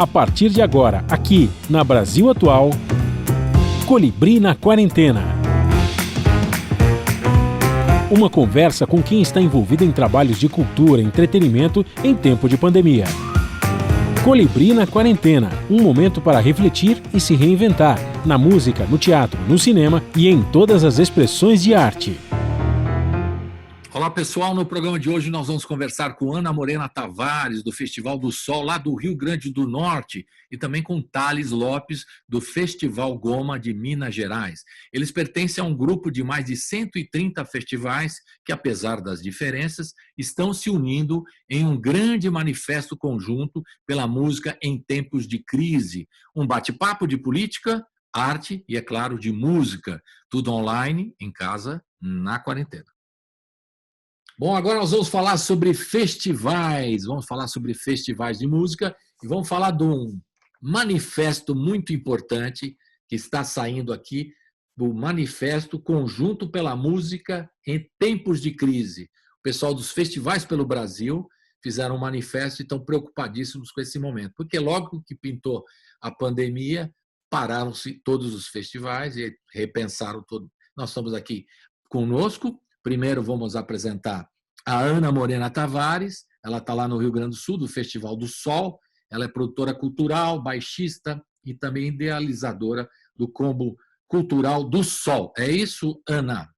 A partir de agora, aqui na Brasil Atual, Colibri na Quarentena. Uma conversa com quem está envolvido em trabalhos de cultura e entretenimento em tempo de pandemia. Colibri na Quarentena, um momento para refletir e se reinventar, na música, no teatro, no cinema e em todas as expressões de arte. Olá pessoal, no programa de hoje nós vamos conversar com Ana Morena Tavares, do Festival do Sol, lá do Rio Grande do Norte, e também com Thales Lopes, do Festival Goma de Minas Gerais. Eles pertencem a um grupo de mais de 130 festivais que, apesar das diferenças, estão se unindo em um grande manifesto conjunto pela música em tempos de crise. Um bate-papo de política, arte e, é claro, de música. Tudo online, em casa, na quarentena. Bom, agora nós vamos falar sobre festivais, de música e vamos falar de um manifesto muito importante que está saindo aqui, do Manifesto Conjunto pela Música em Tempos de Crise. O pessoal dos festivais pelo Brasil fizeram um manifesto e estão preocupadíssimos com esse momento, porque logo que pintou a pandemia, pararam-se todos os festivais e repensaram todo. Nós estamos aqui conosco. Primeiro vamos apresentar a Ana Morena Tavares, ela está lá no Rio Grande do Sul, do Festival do Sol, ela é produtora cultural, baixista e também idealizadora do Combo Cultural do Sol. É isso, Ana?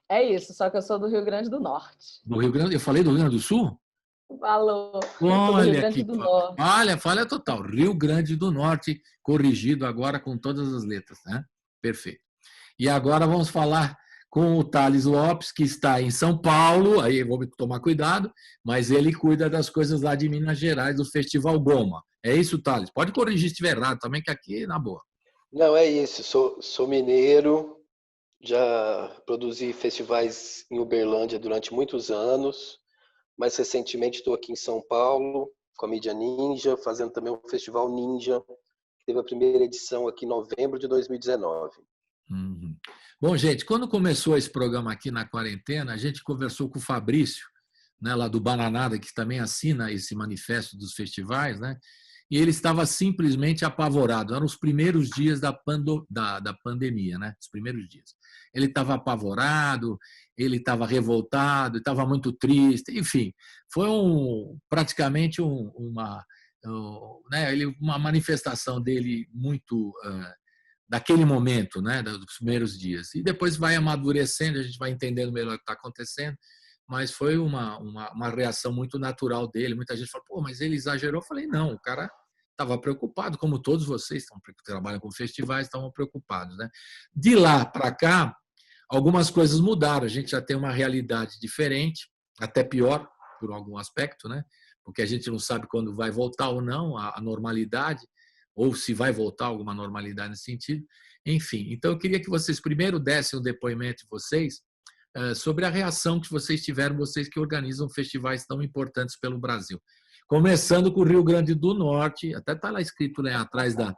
É isso, só que eu sou do Rio Grande do Norte. Do Rio Grande? Eu falei do Rio Grande do Sul? Falou. Eu sou do Rio Grande do Norte. Falha total. Rio Grande do Norte, corrigido agora com todas as letras, né? Perfeito. E agora vamos falar com o Thales Lopes, que está em São Paulo, aí vou tomar cuidado, mas ele cuida das coisas lá de Minas Gerais, do Festival Goma. É isso, Thales? Pode corrigir se estiver errado também, que aqui na boa. Não, é isso. Sou mineiro, já produzi festivais em Uberlândia durante muitos anos, mas recentemente estou aqui em São Paulo, com a Mídia Ninja, fazendo também um festival Ninja, que teve a primeira edição aqui em novembro de 2019. Uhum. Bom, gente, quando começou esse programa aqui na quarentena, a gente conversou com o Fabrício, né, lá do Bananada, que também assina esse manifesto dos festivais, né? E ele estava simplesmente apavorado. Eram os primeiros dias da pandemia, né? Os primeiros dias. Ele estava apavorado, ele estava revoltado, estava muito triste, enfim, foi praticamente uma manifestação dele muito daquele momento, né, dos primeiros dias. E depois vai amadurecendo, a gente vai entendendo melhor o que está acontecendo, mas foi uma reação muito natural dele. Muita gente fala, pô, mas ele exagerou. Eu falei, não, o cara estava preocupado, como todos vocês que trabalham com festivais estavam preocupados, né? De lá para cá, algumas coisas mudaram, a gente já tem uma realidade diferente, até pior, por algum aspecto, né? Porque a gente não sabe quando vai voltar ou não a normalidade, ou se vai voltar alguma normalidade nesse sentido. Enfim, então eu queria que vocês primeiro dessem o depoimento de vocês sobre a reação que vocês tiveram, vocês que organizam festivais tão importantes pelo Brasil. Começando com o Rio Grande do Norte, até está lá escrito, né, atrás da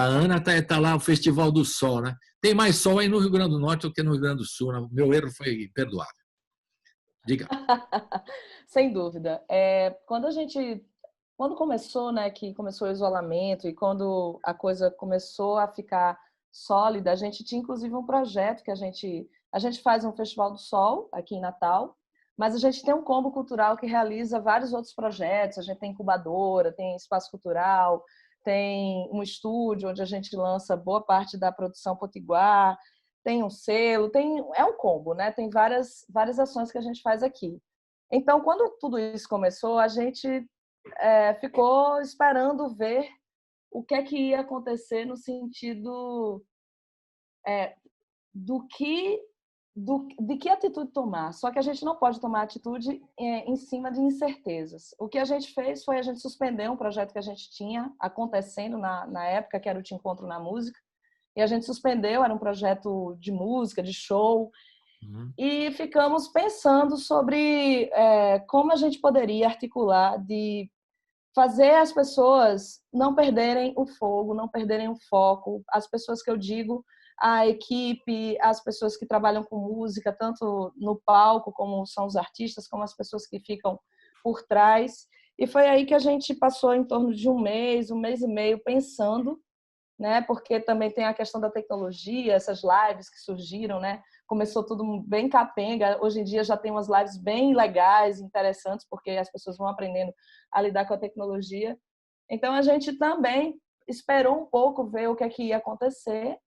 Ana, está lá o Festival do Sol, né? Tem mais sol aí no Rio Grande do Norte do que no Rio Grande do Sul, né? Meu erro foi perdoável. Diga. Sem dúvida. Quando começou, né, que começou o isolamento e quando a coisa começou a ficar sólida, a gente tinha inclusive um projeto que a gente faz um Festival do Sol aqui em Natal, mas a gente tem um combo cultural que realiza vários outros projetos. A gente tem incubadora, tem espaço cultural, tem um estúdio onde a gente lança boa parte da produção potiguar, tem um selo, é um combo, né? Tem várias ações que a gente faz aqui. Então, quando tudo isso começou, a gente ficou esperando ver o que é que ia acontecer no sentido de que atitude tomar. Só que a gente não pode tomar atitude em cima de incertezas. O que a gente fez foi a gente suspender um projeto que a gente tinha acontecendo na época, que era o Te Encontro na Música, e a gente suspendeu, era um projeto de música, de show, e ficamos pensando sobre como a gente poderia articular de fazer as pessoas não perderem o fogo, não perderem o foco. As pessoas que eu digo, a equipe, as pessoas que trabalham com música, tanto no palco, como são os artistas, como as pessoas que ficam por trás. E foi aí que a gente passou em torno de um mês e meio pensando, né? Porque também tem a questão da tecnologia, essas lives que surgiram, né? Começou tudo bem capenga. Hoje em dia já tem umas lives bem legais, interessantes, porque as pessoas vão aprendendo a lidar com a tecnologia. Então a gente também esperou um pouco ver o que é que ia acontecer.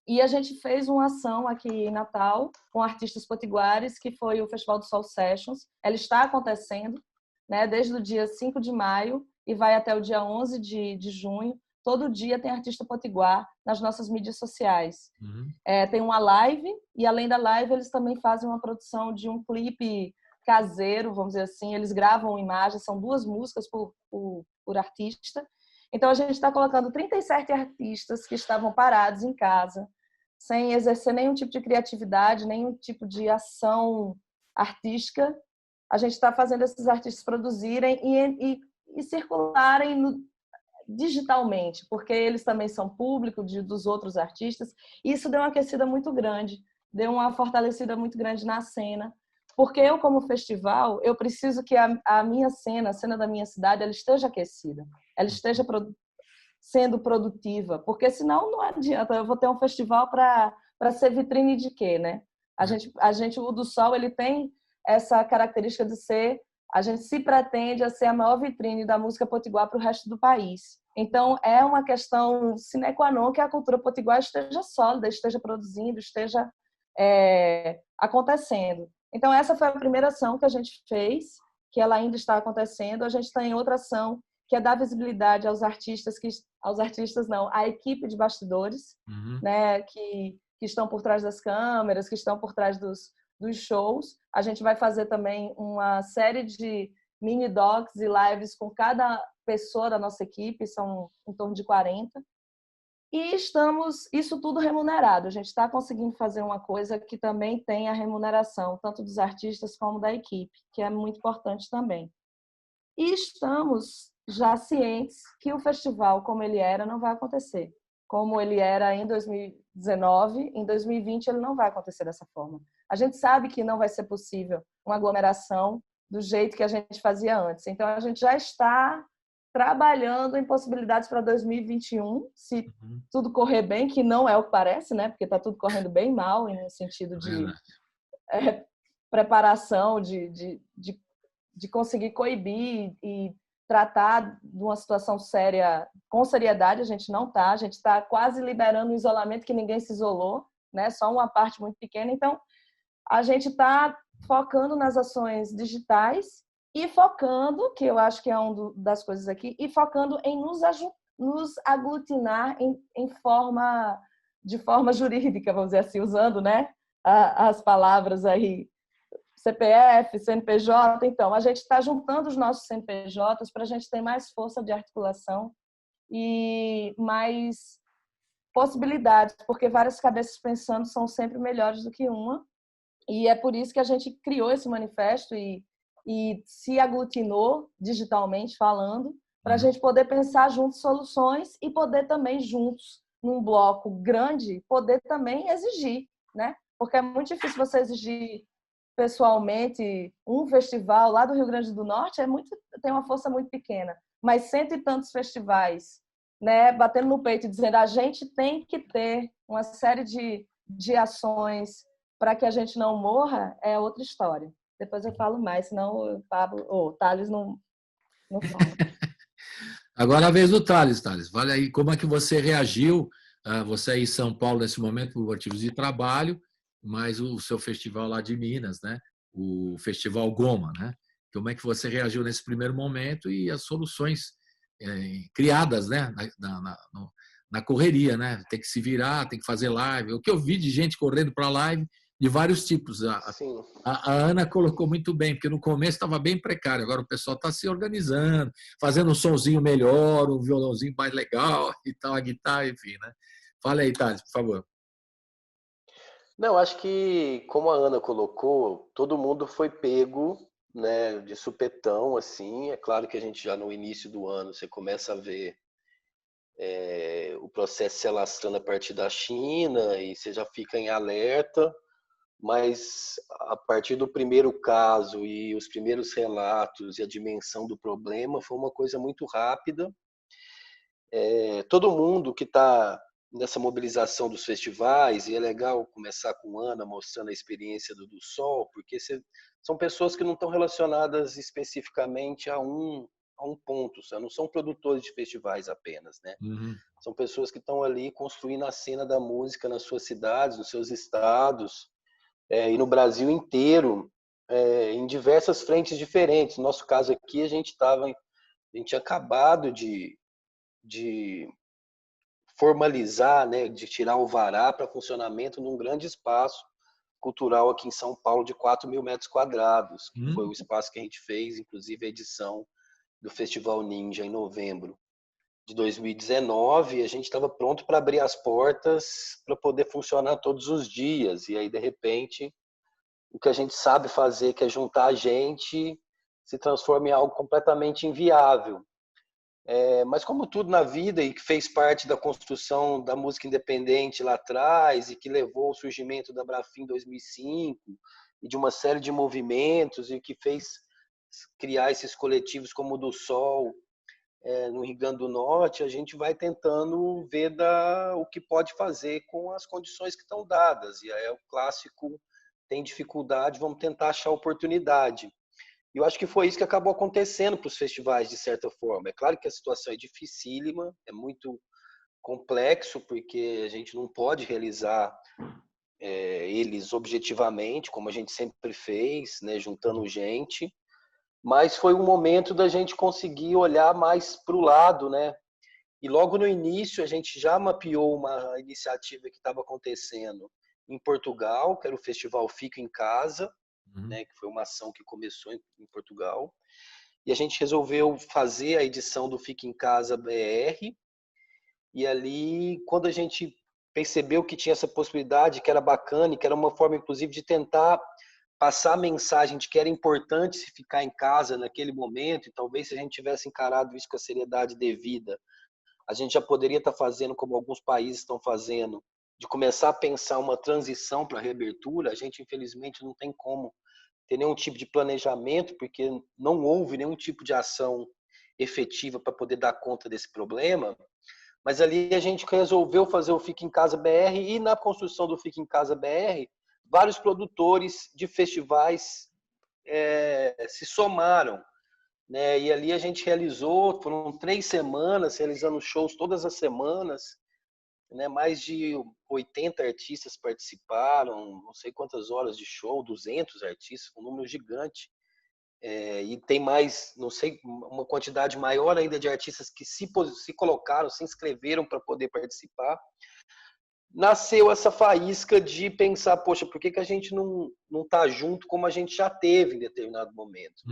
E a gente fez uma ação aqui em Natal com artistas potiguares, que foi o Festival do Sol Sessions. Ela está acontecendo, né, desde o dia 5 de maio e vai até o dia 11 de junho. Todo dia tem artista potiguar nas nossas mídias sociais. Uhum. Tem uma live, e além da live, eles também fazem uma produção de um clipe caseiro, vamos dizer assim. Eles gravam imagens, são 2 músicas por artista. Então, a gente está colocando 37 artistas que estavam parados em casa, sem exercer nenhum tipo de criatividade, nenhum tipo de ação artística. A gente está fazendo esses artistas produzirem e circularem digitalmente, porque eles também são público dos outros artistas. E isso deu uma aquecida muito grande, deu uma fortalecida muito grande na cena. Porque eu, como festival, eu preciso que a minha cena, a cena da minha cidade, ela esteja aquecida, ela esteja sendo produtiva, porque senão não adianta, eu vou ter um festival para ser vitrine de quê, né? O do Sol, ele tem essa característica de ser, a gente se pretende a ser a maior vitrine da música potiguar para o resto do país. Então, é uma questão sine qua non que a cultura potiguar esteja sólida, esteja produzindo, esteja acontecendo. Então, essa foi a primeira ação que a gente fez, que ela ainda está acontecendo. A gente tem outra ação que é dar visibilidade aos artistas, à equipe de bastidores, Uhum. né, que estão por trás das câmeras, que estão por trás dos shows. A gente vai fazer também uma série de mini docs e lives com cada pessoa da nossa equipe, são em torno de 40. E isso tudo remunerado. A gente está conseguindo fazer uma coisa que também tem a remuneração, tanto dos artistas como da equipe, que é muito importante também. E estamos já cientes que o festival, como ele era, não vai acontecer. Como ele era em 2019, em 2020 ele não vai acontecer dessa forma. A gente sabe que não vai ser possível uma aglomeração do jeito que a gente fazia antes. Então, a gente já está trabalhando em possibilidades para 2021, se tudo correr bem, que não é o que parece, né? Porque está tudo correndo bem mal, no sentido de preparação, de conseguir coibir e tratar de uma situação séria com seriedade. A gente não está, a gente está quase liberando o isolamento, que ninguém se isolou, né? Só uma parte muito pequena. Então, a gente está focando nas ações digitais e focando, que eu acho que é uma das coisas aqui, e focando em nos aglutinar de forma jurídica, vamos dizer assim, usando, né, as palavras aí, CPF, CNPJ. Então, a gente está juntando os nossos CNPJs para a gente ter mais força de articulação e mais possibilidades, porque várias cabeças pensando são sempre melhores do que uma. E é por isso que a gente criou esse manifesto e se aglutinou digitalmente falando, para a gente poder pensar juntos soluções e poder também juntos, num bloco grande, poder também exigir, né? Porque é muito difícil você exigir pessoalmente um festival lá do Rio Grande do Norte, tem uma força muito pequena, mas 100 e tantos festivais, né, batendo no peito e dizendo a gente tem que ter uma série de ações para que a gente não morra, é outra história. Depois eu falo mais, senão o Thales não fala. Agora a vez do Thales. Vale aí, como é que você reagiu? Você aí em São Paulo nesse momento por motivos de trabalho, mas o seu festival lá de Minas, né? O Festival Goma, né? Como é que você reagiu nesse primeiro momento e as soluções criadas, né? Na correria, né? Tem que se virar, tem que fazer live. O que eu vi de gente correndo para live de vários tipos. A Ana colocou muito bem, porque no começo estava bem precário, agora o pessoal está se organizando, fazendo um sonzinho melhor, um violãozinho mais legal e tal, a guitarra, enfim, né? Fala aí, Thales, por favor. Não, acho que, como a Ana colocou, todo mundo foi pego, né, de supetão, assim. É claro que a gente já no início do ano, você começa a ver o processo se alastrando a partir da China e você já fica em alerta, mas a partir do primeiro caso e os primeiros relatos e a dimensão do problema foi uma coisa muito rápida. Todo mundo que está nessa mobilização dos festivais, e é legal começar com Ana mostrando a experiência do Sol, porque são pessoas que não estão relacionadas especificamente a um ponto, não são produtores de festivais apenas, né? Uhum. São pessoas que estão ali construindo a cena da música nas suas cidades, nos seus estados, e no Brasil inteiro, em diversas frentes diferentes. No nosso caso aqui, a gente tinha acabado de formalizar, né, de tirar o alvará para funcionamento num grande espaço cultural aqui em São Paulo de 4.000 metros quadrados, que foi o espaço que a gente fez, inclusive a edição do Festival Ninja em novembro de 2019. A gente estava pronto para abrir as portas para poder funcionar todos os dias. E aí, de repente, o que a gente sabe fazer, que é juntar a gente, se transforma em algo completamente inviável. Mas como tudo na vida e que fez parte da construção da música independente lá atrás e que levou ao surgimento da Brafim em 2005 e de uma série de movimentos e que fez criar esses coletivos como o do Sol no Rio Grande do Norte, a gente vai tentando ver o que pode fazer com as condições que estão dadas. E aí é o clássico, tem dificuldade, vamos tentar achar oportunidade. E eu acho que foi isso que acabou acontecendo para os festivais, de certa forma. É claro que a situação é dificílima, é muito complexo, porque a gente não pode realizar eles objetivamente, como a gente sempre fez, né, juntando gente, mas foi um momento da gente conseguir olhar mais para o lado, né? E logo no início a gente já mapeou uma iniciativa que estava acontecendo em Portugal, que era o Festival Fica em Casa, né, que foi uma ação que começou em Portugal. E a gente resolveu fazer a edição do Fica em Casa BR. E ali, quando a gente percebeu que tinha essa possibilidade, que era bacana, e que era uma forma, inclusive, de tentar passar a mensagem de que era importante se ficar em casa naquele momento, e talvez se a gente tivesse encarado isso com a seriedade devida, a gente já poderia estar fazendo como alguns países estão fazendo, de começar a pensar uma transição para a reabertura. A gente, infelizmente, não tem como ter nenhum tipo de planejamento, porque não houve nenhum tipo de ação efetiva para poder dar conta desse problema. Mas ali a gente resolveu fazer o Fica em Casa BR, e na construção do Fica em Casa BR, vários produtores de festivais se somaram, né? E ali a gente realizou, foram 3 semanas, realizando shows todas as semanas, né? Mais de 80 artistas participaram, não sei quantas horas de show, 200 artistas, um número gigante. E tem mais, não sei, uma quantidade maior ainda de artistas que se colocaram, se inscreveram para poder participar. Nasceu essa faísca de pensar, poxa, por que a gente não está junto como a gente já teve em determinado momento?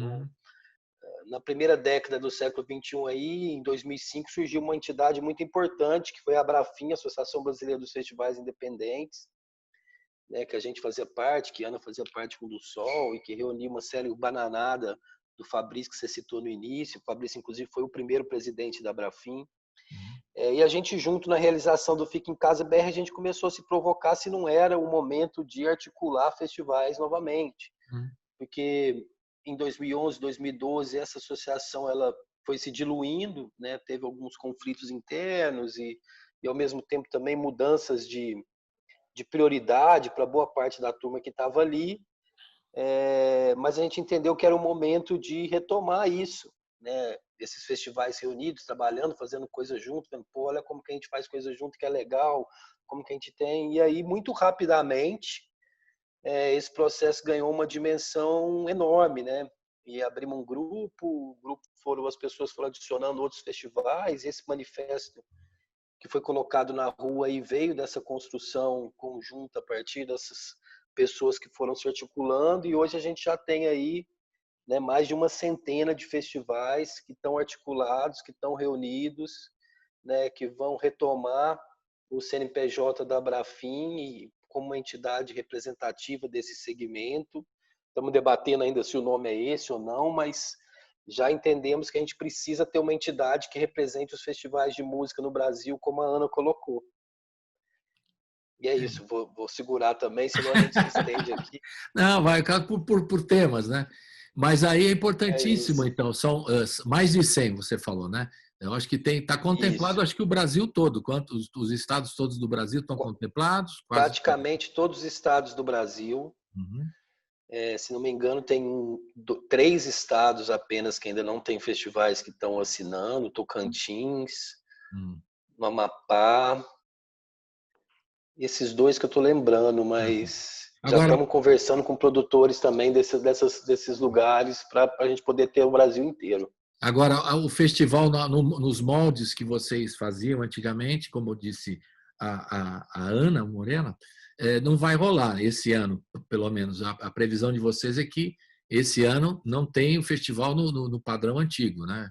Na primeira década do século XXI, aí, em 2005, surgiu uma entidade muito importante, que foi a Brafim, Associação Brasileira dos Festivais Independentes, né, que a gente fazia parte, que a Ana fazia parte com o do Sol, e que reuniu uma série bananada do Fabrício, que você citou no início. O Fabrício, inclusive, foi o primeiro presidente da Brafim. E a gente, junto na realização do Fica em Casa BR, a gente começou a se provocar se não era o momento de articular festivais novamente. Porque em 2011, 2012, essa associação ela foi se diluindo, né? Teve alguns conflitos internos e ao mesmo tempo também mudanças de prioridade para boa parte da turma que estava ali. Mas a gente entendeu que era o momento de retomar isso, né? Esses festivais reunidos, trabalhando, fazendo coisa junto, vendo, pô, olha como que a gente faz coisa junto, que é legal, como que a gente tem. E aí, muito rapidamente, esse processo ganhou uma dimensão enorme, né? E abrimos um grupo, o grupo as pessoas foram adicionando outros festivais, e esse manifesto que foi colocado na rua e veio dessa construção conjunta a partir dessas pessoas que foram se articulando, e hoje a gente já tem aí, né, mais de uma centena de festivais que estão articulados, que estão reunidos, né, que vão retomar o CNPJ da Brafim como uma entidade representativa desse segmento. Estamos debatendo ainda se o nome é esse ou não, mas já entendemos que a gente precisa ter uma entidade que represente os festivais de música no Brasil, como a Ana colocou. E é isso, vou segurar também, senão a gente se estende aqui. Não, vai por temas, né? Mas aí é É importantíssimo, isso, então, são mais de 100, você falou, né? Eu acho que está contemplado, isso. acho que o Brasil todo, quanto os estados todos do Brasil estão contemplados, quase todos. Praticamente todos os estados do Brasil. Uhum. Se não me engano, tem 3 estados apenas que ainda não tem festivais que estão assinando: Tocantins, Hum. Amapá, esses 2 que eu estou lembrando, mas já Agora, estamos conversando com produtores também desses lugares para a gente poder ter o Brasil inteiro. Agora, o festival nos moldes que vocês faziam antigamente, como eu disse a Ana Morena, não vai rolar esse ano, pelo menos. A previsão de vocês é que esse ano não tem o festival no padrão antigo, né?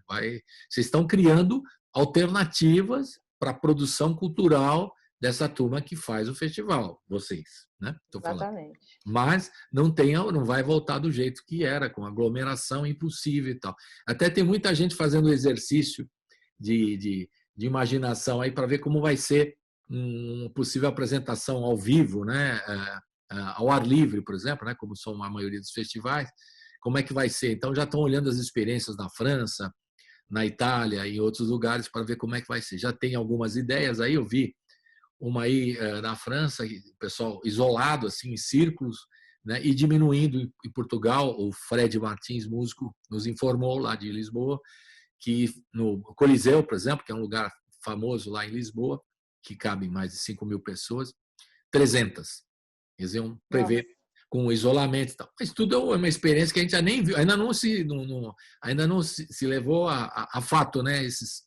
Vocês estão criando alternativas para a produção cultural dessa turma que faz o festival, vocês, né? Estou falando. Exatamente. Mas não vai voltar do jeito que era, com aglomeração impossível e tal. Até tem muita gente fazendo exercício de imaginação aí para ver como vai ser uma possível apresentação ao vivo, né? Ao ar livre, por exemplo, né? Como são a maioria dos festivais, como é que vai ser. Então já estão olhando as experiências na França, na Itália e em outros lugares para ver como é que vai ser. Já tem algumas ideias aí, eu vi uma aí na França, o pessoal isolado assim em círculos, né, e diminuindo em Portugal. O Fred Martins, músico, nos informou lá de Lisboa que no Coliseu, por exemplo, que é um lugar famoso lá em Lisboa, que cabe mais de 5.000 pessoas, 300. Eles iam prever Nossa. com isolamento e tal. Mas tudo é uma experiência que a gente já nem viu, ainda não se levou a fato, né? Esses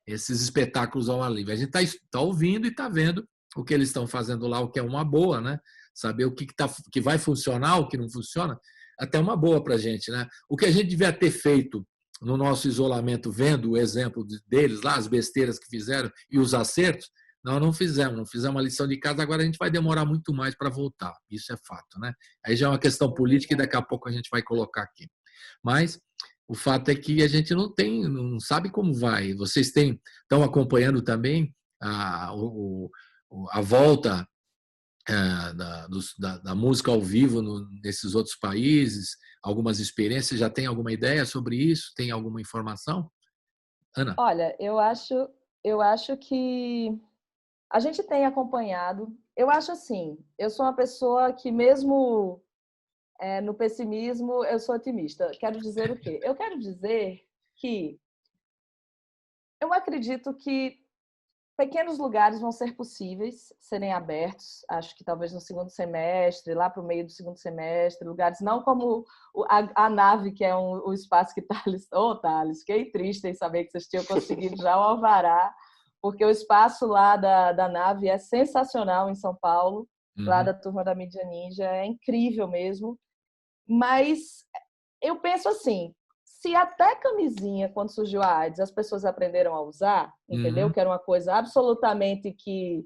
espetáculos ao ar livre. A gente está ouvindo e está vendo o que eles estão fazendo lá, o que é uma boa, né? Saber o que vai funcionar, o que não funciona, até uma boa para a gente, né? O que a gente devia ter feito no nosso isolamento, vendo o exemplo deles lá, as besteiras que fizeram e os acertos, nós não fizemos uma lição de casa, agora a gente vai demorar muito mais para voltar, isso é fato, né? Aí já é uma questão política e daqui a pouco a gente vai colocar aqui. Mas o fato é que a gente não sabe como vai. Vocês estão acompanhando também a volta da música ao vivo nesses outros países, algumas experiências, já tem alguma ideia sobre isso? Tem alguma informação? Ana? Olha, eu acho que a gente tem acompanhado. Eu acho assim, eu sou uma pessoa que mesmo no pessimismo, eu sou otimista. Quero dizer o quê? Eu quero dizer que eu acredito que pequenos lugares vão ser possíveis serem abertos, acho que talvez no segundo semestre, lá para o meio do segundo semestre, lugares não como a nave, que é o espaço que Thales... Thales, fiquei triste em saber que vocês tinham conseguido já o alvará, porque o espaço lá da nave é sensacional em São Paulo, lá da turma da Mídia Ninja, é incrível mesmo, mas eu penso assim, se até camisinha, quando surgiu a AIDS, as pessoas aprenderam a usar, entendeu? Que era uma coisa absolutamente que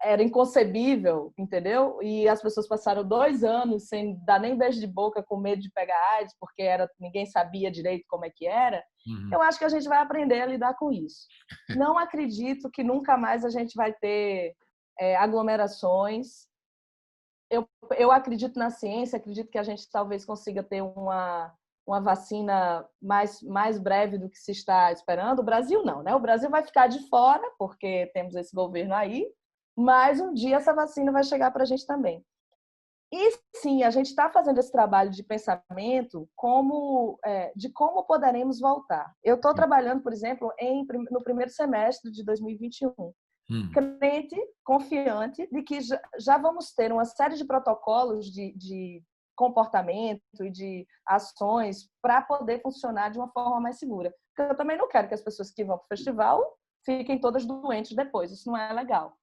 era inconcebível, entendeu? E as pessoas passaram 2 anos sem dar nem beijo de boca, com medo de pegar AIDS, porque ninguém sabia direito como é que era. Eu acho que a gente vai aprender a lidar com isso. Não acredito que nunca mais a gente vai ter aglomerações. Eu acredito na ciência, acredito que a gente talvez consiga ter uma vacina mais breve do que se está esperando. O Brasil não, né? O Brasil vai ficar de fora, porque temos esse governo aí, mas um dia essa vacina vai chegar para a gente também. E sim, a gente está fazendo esse trabalho de pensamento de como poderemos voltar. Eu estou trabalhando, por exemplo, no primeiro semestre de 2021. Crente, confiante de que já vamos ter uma série de protocolos de comportamento e de ações para poder funcionar de uma forma mais segura. Porque eu também não quero que as pessoas que vão para o festival fiquem todas doentes depois. Isso não é legal.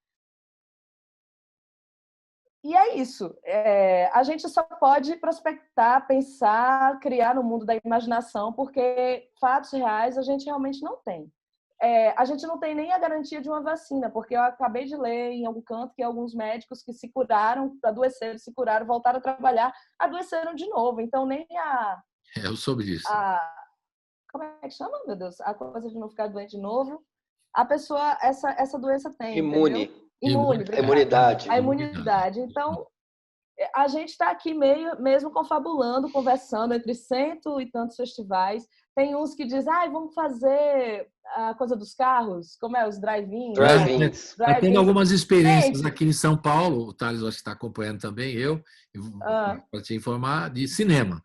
E é isso. A gente só pode prospectar, pensar, criar no mundo da imaginação, porque fatos reais a gente realmente não tem. A gente não tem nem a garantia de uma vacina, porque eu acabei de ler em algum canto que alguns médicos que se curaram, adoeceram, se curaram, voltaram a trabalhar, adoeceram de novo. Então, nem Eu soube disso. Como é que chama, meu Deus? A coisa de não ficar doente de novo. A pessoa, essa doença tem, Imune. entendeu? Imune, A obrigada. imunidade. A imunidade. Então, a gente está aqui mesmo confabulando, conversando entre cento e tantos festivais. Tem uns que dizem, vamos fazer a coisa dos carros, como é, os drive-ins. Drive-ins. Está tendo algumas experiências Gente, aqui em São Paulo, o Thales acho que está acompanhando também, para te informar, de cinema.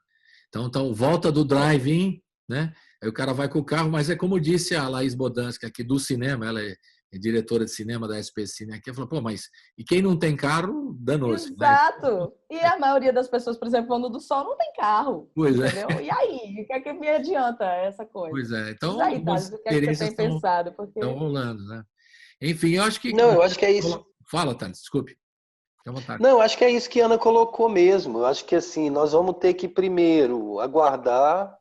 Então, volta do drive-in, né? Aí o cara vai com o carro, mas é como disse a Laís Bodansky aqui do cinema, ela é diretora de cinema da SP Cine aqui, ela falou, pô, mas e quem não tem carro, danou-se, né? exato. E a maioria das pessoas, por exemplo, quando do sol, não tem carro. Pois é. Entendeu? E aí? O que é que me adianta essa coisa? Pois é. Então, Diz aí, algumas Thales, o que é que você experiências tem pensado? Porque... estão rolando, né? Enfim, eu acho que... Não, eu acho que é isso. Fala, Thales, desculpe. Fique à vontade. Não, eu acho que é isso que a Ana colocou mesmo. Eu acho que assim, nós vamos ter que primeiro aguardar.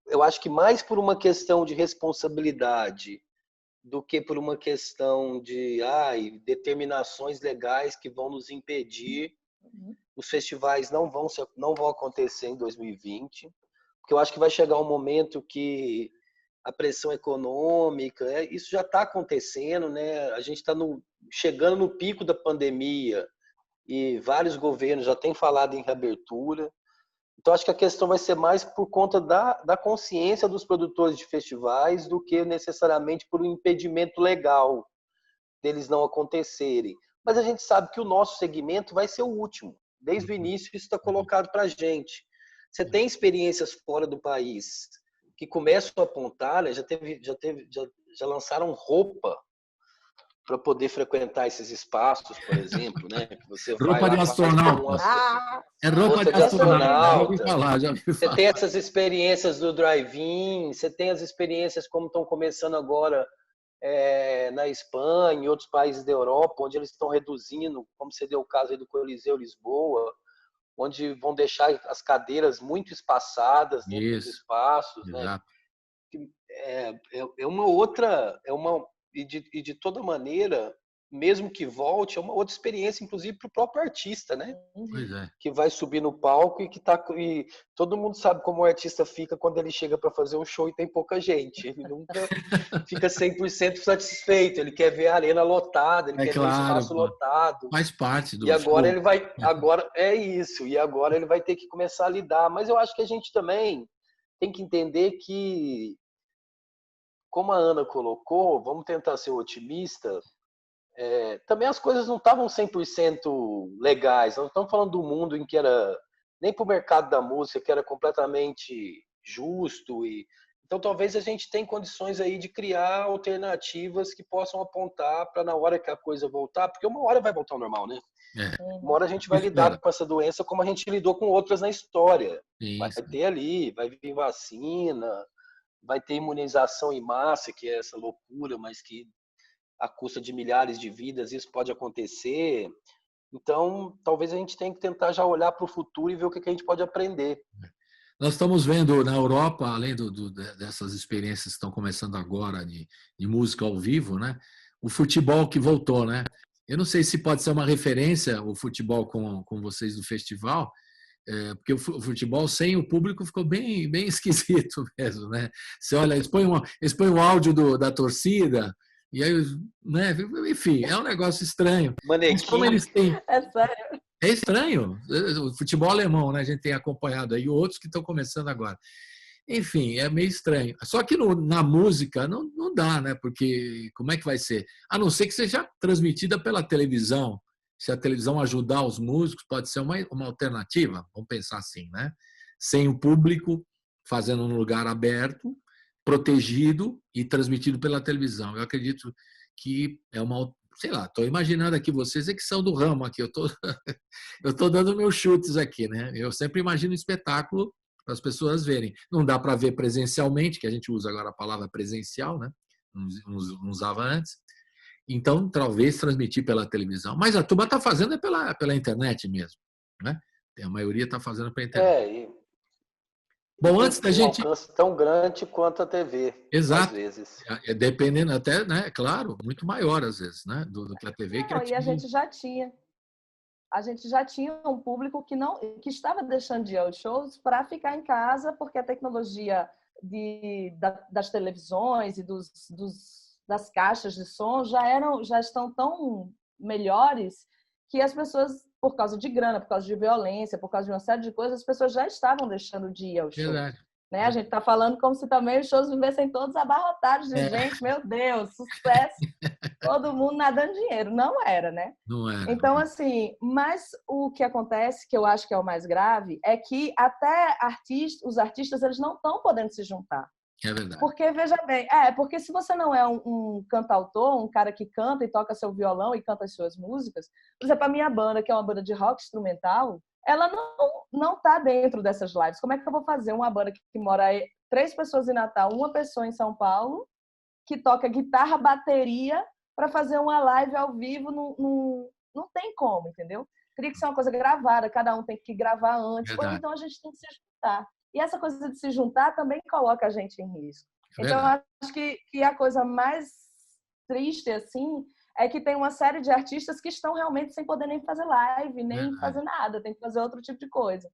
Eu acho que mais por uma questão de responsabilidade do que por uma questão de determinações legais que vão nos impedir. Os festivais não vão acontecer em 2020, porque eu acho que vai chegar um momento que a pressão econômica, isso já está acontecendo, né? A gente está chegando no pico da pandemia e vários governos já têm falado em reabertura. Então, acho que a questão vai ser mais por conta da consciência dos produtores de festivais do que necessariamente por um impedimento legal deles não acontecerem. Mas a gente sabe que o nosso segmento vai ser o último. Desde o início, isso está colocado para a gente. Você tem experiências fora do país que começam a apontar, né? Já lançaram roupa para poder frequentar esses espaços, por exemplo, né? Que você vai roupa lá, de astronauta. É roupa de astronauta. Já ouvi falar. Você tem essas experiências do drive-in, você tem as experiências como estão começando agora na Espanha e outros países da Europa, onde eles estão reduzindo, como você deu o caso aí do Coliseu Lisboa, onde vão deixar as cadeiras muito espaçadas dentro dos espaços, né? É uma outra, e de toda maneira, mesmo que volte, é uma outra experiência, inclusive para o próprio artista, né? Pois é. Que vai subir no palco e todo mundo sabe como o artista fica quando ele chega para fazer um show e tem pouca gente. Ele nunca fica 100% satisfeito. Ele quer ver a arena lotada, ele quer ver o espaço lotado. Faz parte do E agora show. ele vai, agora é isso. E agora ele vai ter que começar a lidar. Mas eu acho que a gente também tem que entender que, como a Ana colocou, vamos tentar ser otimista. Também as coisas não estavam 100% legais. Não estamos falando do mundo em que era nem para o mercado da música, que era completamente justo. Então, talvez a gente tenha condições aí de criar alternativas que possam apontar para na hora que a coisa voltar, porque uma hora vai voltar ao normal, né? Uma hora a gente vai lidar com essa doença como a gente lidou com outras na história. Vai ter ali, vai vir vacina, vai ter imunização em massa, que é essa loucura, mas que à custa de milhares de vidas isso pode acontecer. Então, talvez a gente tenha que tentar já olhar para o futuro e ver o que a gente pode aprender. Nós estamos vendo na Europa, além dessas experiências que estão começando agora de música ao vivo, né? O futebol que voltou, né? Eu não sei se pode ser uma referência o futebol com vocês do festival, porque o futebol sem o público ficou bem, bem esquisito mesmo, né? Você olha, eles põem o áudio da torcida, e aí, né? Enfim, é um negócio estranho. Mas como eles têm... É sério? É estranho. O futebol alemão, né? A gente tem acompanhado aí, outros que estão começando agora. Enfim, é meio estranho. Só que na música não dá, né? Porque como é que vai ser? A não ser que seja transmitida pela televisão. Se a televisão ajudar os músicos, pode ser uma alternativa. Vamos pensar assim, né? Sem o público, fazendo num lugar aberto, protegido e transmitido pela televisão. Eu acredito que é uma... Sei lá, estou imaginando aqui vocês que são do ramo aqui. Eu tô dando meus chutes aqui, né? Eu sempre imagino espetáculo para as pessoas verem. Não dá para ver presencialmente, que a gente usa agora a palavra presencial, né? Não usava antes. Então, talvez transmitir pela televisão. Mas a turma está fazendo pela internet mesmo, né? A maioria está fazendo pela internet. Bom, antes da gente... Um alcance tão grande quanto a TV, exato. Às vezes. Dependendo até, né? Claro, muito maior às vezes, né? Do que a TV. Não, e a gente já tinha um público que estava deixando de ir aos shows para ficar em casa, porque a tecnologia das televisões e dos das caixas de som já estão tão melhores que as pessoas, por causa de grana, por causa de violência, por causa de uma série de coisas, as pessoas já estavam deixando de ir ao show. Verdade. Né? A gente está falando como se também os shows vivessem todos abarrotados de gente, meu Deus, sucesso, todo mundo nadando dinheiro. Não era, né? Não era. Então, assim, mas o que acontece, que eu acho que é o mais grave, é que até os artistas eles não estão podendo se juntar. É verdade. Porque, veja bem, porque se você não é um cantautor, um cara que canta e toca seu violão e canta as suas músicas, por exemplo, a minha banda, que é uma banda de rock instrumental, ela não tá dentro dessas lives. Como é que eu vou fazer uma banda que mora aí, 3 pessoas em Natal, 1 pessoa em São Paulo, que toca guitarra, bateria, para fazer uma live ao vivo? Não tem como, entendeu? Teria que ser uma coisa gravada, cada um tem que gravar antes, ou então a gente tem que se juntar. E essa coisa de se juntar também coloca a gente em risco. Então, eu acho que a coisa mais triste, assim, é que tem uma série de artistas que estão realmente sem poder nem fazer live, nem fazer nada, tem que fazer outro tipo de coisa.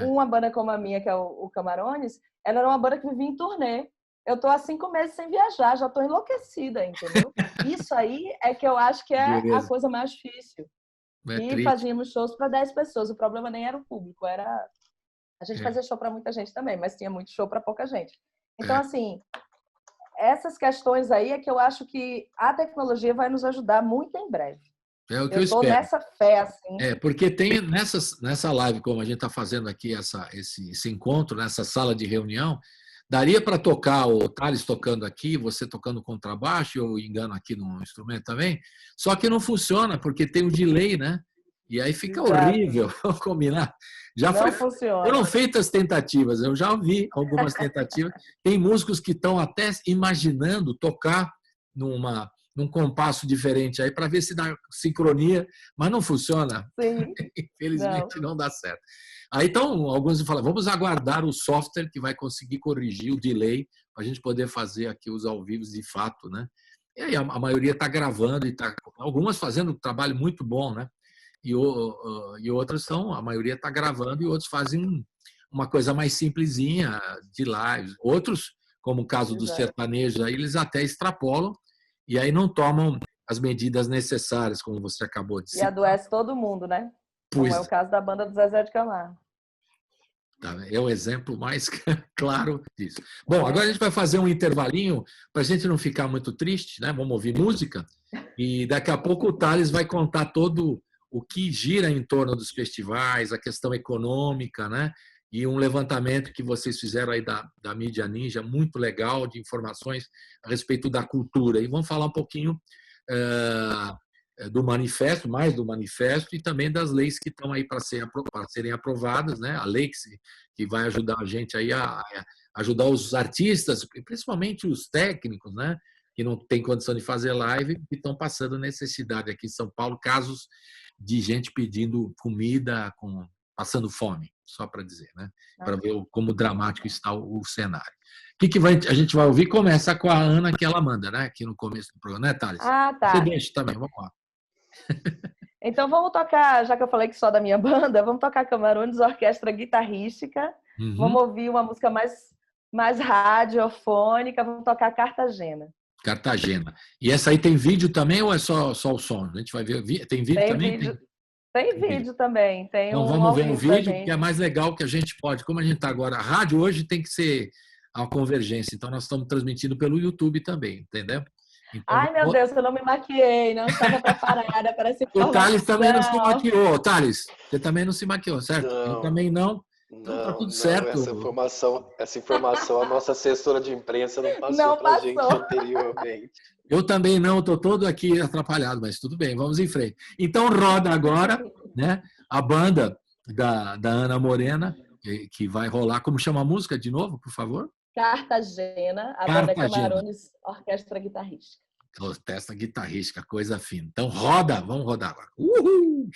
Uma banda como a minha, que é o Camarones, ela era uma banda que vivia em turnê. Eu tô há 5 meses sem viajar, já tô enlouquecida, entendeu? Isso aí é que eu acho que é a coisa mais difícil. E fazíamos shows para 10 pessoas. O problema nem era o público, era... A gente fazia show para muita gente também, mas tinha muito show para pouca gente. Então, assim, essas questões aí é que eu acho que a tecnologia vai nos ajudar muito em breve. É o que eu espero. Estou nessa fé, assim. Porque tem nessa live, como a gente está fazendo aqui esse encontro, nessa sala de reunião, daria para tocar o Thales tocando aqui, você tocando contrabaixo, eu engano aqui no instrumento também, só que não funciona, porque tem o delay, né? E aí fica horrível, vamos combinar. Funciona. Foram feitas tentativas, eu já ouvi algumas tentativas. Tem músicos que estão até imaginando tocar num compasso diferente aí para ver se dá sincronia, mas não funciona. Sim. Infelizmente não dá certo. Aí então, alguns falam, vamos aguardar o software que vai conseguir corrigir o delay para a gente poder fazer aqui os ao vivo de fato, né? E aí a maioria está gravando e algumas fazendo um trabalho muito bom, né? E outras a maioria está gravando e outros fazem uma coisa mais simplesinha de live. Outros, como o caso do sertanejo, aí eles até extrapolam e aí não tomam as medidas necessárias, como você acabou de dizer. E adoece todo mundo, né? Como é o caso da banda do Zezé de Camargo. É o exemplo mais claro disso. Bom, agora a gente vai fazer um intervalinho para a gente não ficar muito triste, né? Vamos ouvir música e daqui a pouco o Thales vai contar todo o que gira em torno dos festivais, a questão econômica, né? E um levantamento que vocês fizeram aí da Mídia Ninja, muito legal, de informações a respeito da cultura. E vamos falar um pouquinho do manifesto, mais do manifesto, e também das leis que estão aí para serem aprovadas, né? A lei que vai ajudar a gente aí a ajudar os artistas, principalmente os técnicos, né? Que não tem condição de fazer live, que estão passando necessidade aqui em São Paulo, casos de gente pedindo comida, passando fome, só para dizer, né? Para ver como dramático está o cenário. O que a gente vai ouvir? Começa com a Ana, que ela manda, né? Aqui no começo do programa, né, Thales? Tá. Você deixa também, vamos lá. Então vamos tocar, já que eu falei que só da minha banda, vamos tocar Camarones, orquestra guitarrística. Vamos ouvir uma música mais radiofônica, vamos tocar Cartagena. Cartagena. E essa aí tem vídeo também ou é só o som? A gente vai ver. Tem vídeo também? Tem vídeo também. Então vamos ver um vídeo, que é mais legal que a gente pode. Como a gente está agora, a rádio hoje tem que ser a convergência. Então nós estamos transmitindo pelo YouTube também, entendeu? Então, ai, meu Deus, eu não me maquiei, não estava preparada para essa informação. O Thales também não se maquiou. Thales, você também não se maquiou, certo? Não. Eu também não. Então tá tudo certo. Essa informação a nossa assessora de imprensa não passou para a gente anteriormente. Eu também não, estou todo aqui atrapalhado, mas tudo bem, vamos em frente. Então roda agora, né, a banda da Ana Morena, que vai rolar. Como chama a música de novo, por favor? Cartagena, a banda Camarones, orquestra guitarrística. Orquestra guitarrística, coisa fina. Então roda, vamos rodar agora. Uhul!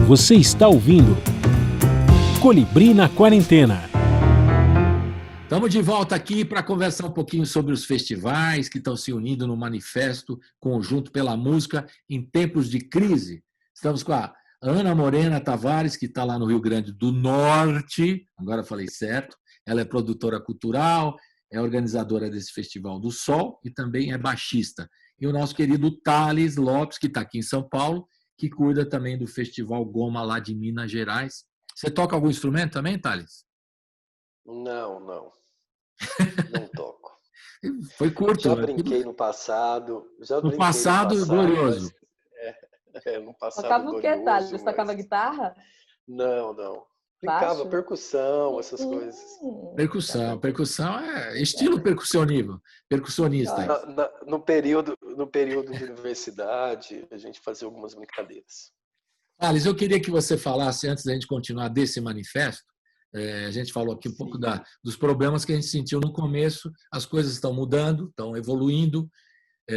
Você está ouvindo Colibri na Quarentena. Estamos de volta aqui para conversar um pouquinho sobre os festivais que estão se unindo no manifesto Conjunto pela Música em Tempos de Crise. Estamos com a Ana Morena Tavares, que está lá no Rio Grande do Norte, agora falei certo. Ela é produtora cultural, é organizadora desse Festival do Sol e também é baixista. E o nosso querido Thales Lopes, que está aqui em São Paulo, que cuida também do Festival Goma lá de Minas Gerais. Você toca algum instrumento também, Thales? Não, não toco. Foi curto. Já brinquei no passado, No passado, glorioso. mas no passado Tocava o quê, Thales? glorioso, Você tocava mas guitarra? não. Brincava Baixo? percussão, essas coisas. Percussão é estilo percussionista. Joia. No período de universidade, a gente fazia algumas brincadeiras. Thales, eu queria que você falasse, antes da gente continuar desse manifesto, a gente falou aqui um pouco dos problemas que a gente sentiu no começo, as coisas estão mudando, estão evoluindo,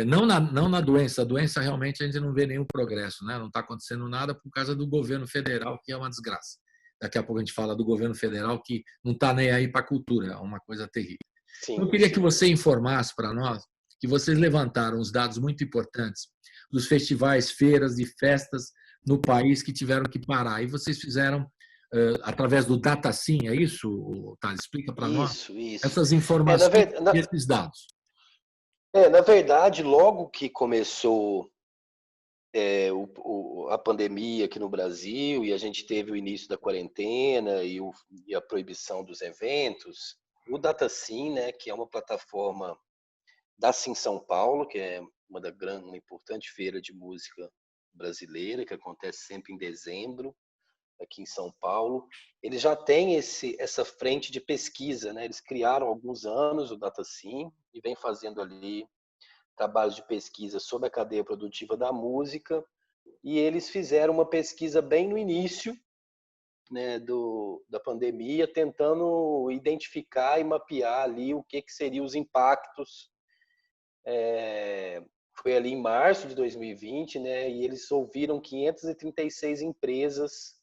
não na doença, a doença realmente a gente não vê nenhum progresso, né? Não está acontecendo nada por causa do governo federal, que é uma desgraça. Daqui a pouco a gente fala do governo federal que não está nem aí para a cultura, é uma coisa terrível. Sim, Eu queria que você informasse para nós que vocês levantaram os dados muito importantes dos festivais, feiras e festas no país que tiveram que parar. E vocês fizeram através do DataSim, é isso, Thales? Explica para nós isso. essas informações e esses dados. Na verdade, logo que começou a pandemia aqui no Brasil e a gente teve o início da quarentena e a proibição dos eventos, o DataSim, né, que é uma plataforma da Sim São Paulo, que é uma importante feira de música brasileira, que acontece sempre em dezembro, aqui em São Paulo, eles já têm essa frente de pesquisa, né? Eles criaram há alguns anos o DataSim e vem fazendo ali trabalhos de pesquisa sobre a cadeia produtiva da música, e eles fizeram uma pesquisa bem no início, né, da pandemia, tentando identificar e mapear ali o que seriam os impactos. Foi ali em março de 2020, né, e eles ouviram 536 empresas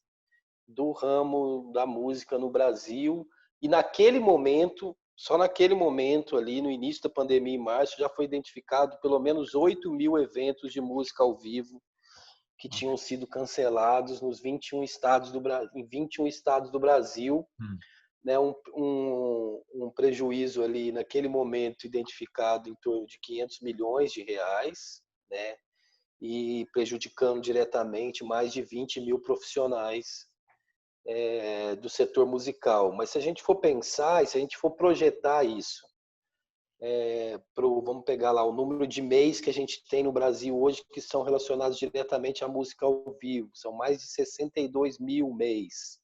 do ramo da música no Brasil, e naquele momento, só naquele momento ali, no início da pandemia, em março, já foi identificado pelo menos 8.000 eventos de música ao vivo que tinham sido cancelados nos 21 estados em 21 estados do Brasil, né, um prejuízo ali naquele momento identificado em torno de 500 milhões de reais, né, e prejudicando diretamente mais de 20 mil profissionais do setor musical. Mas se a gente for pensar e se a gente for projetar isso, vamos pegar lá o número de MEIs que a gente tem no Brasil hoje que são relacionados diretamente à música ao vivo, são mais de 62 mil MEIs,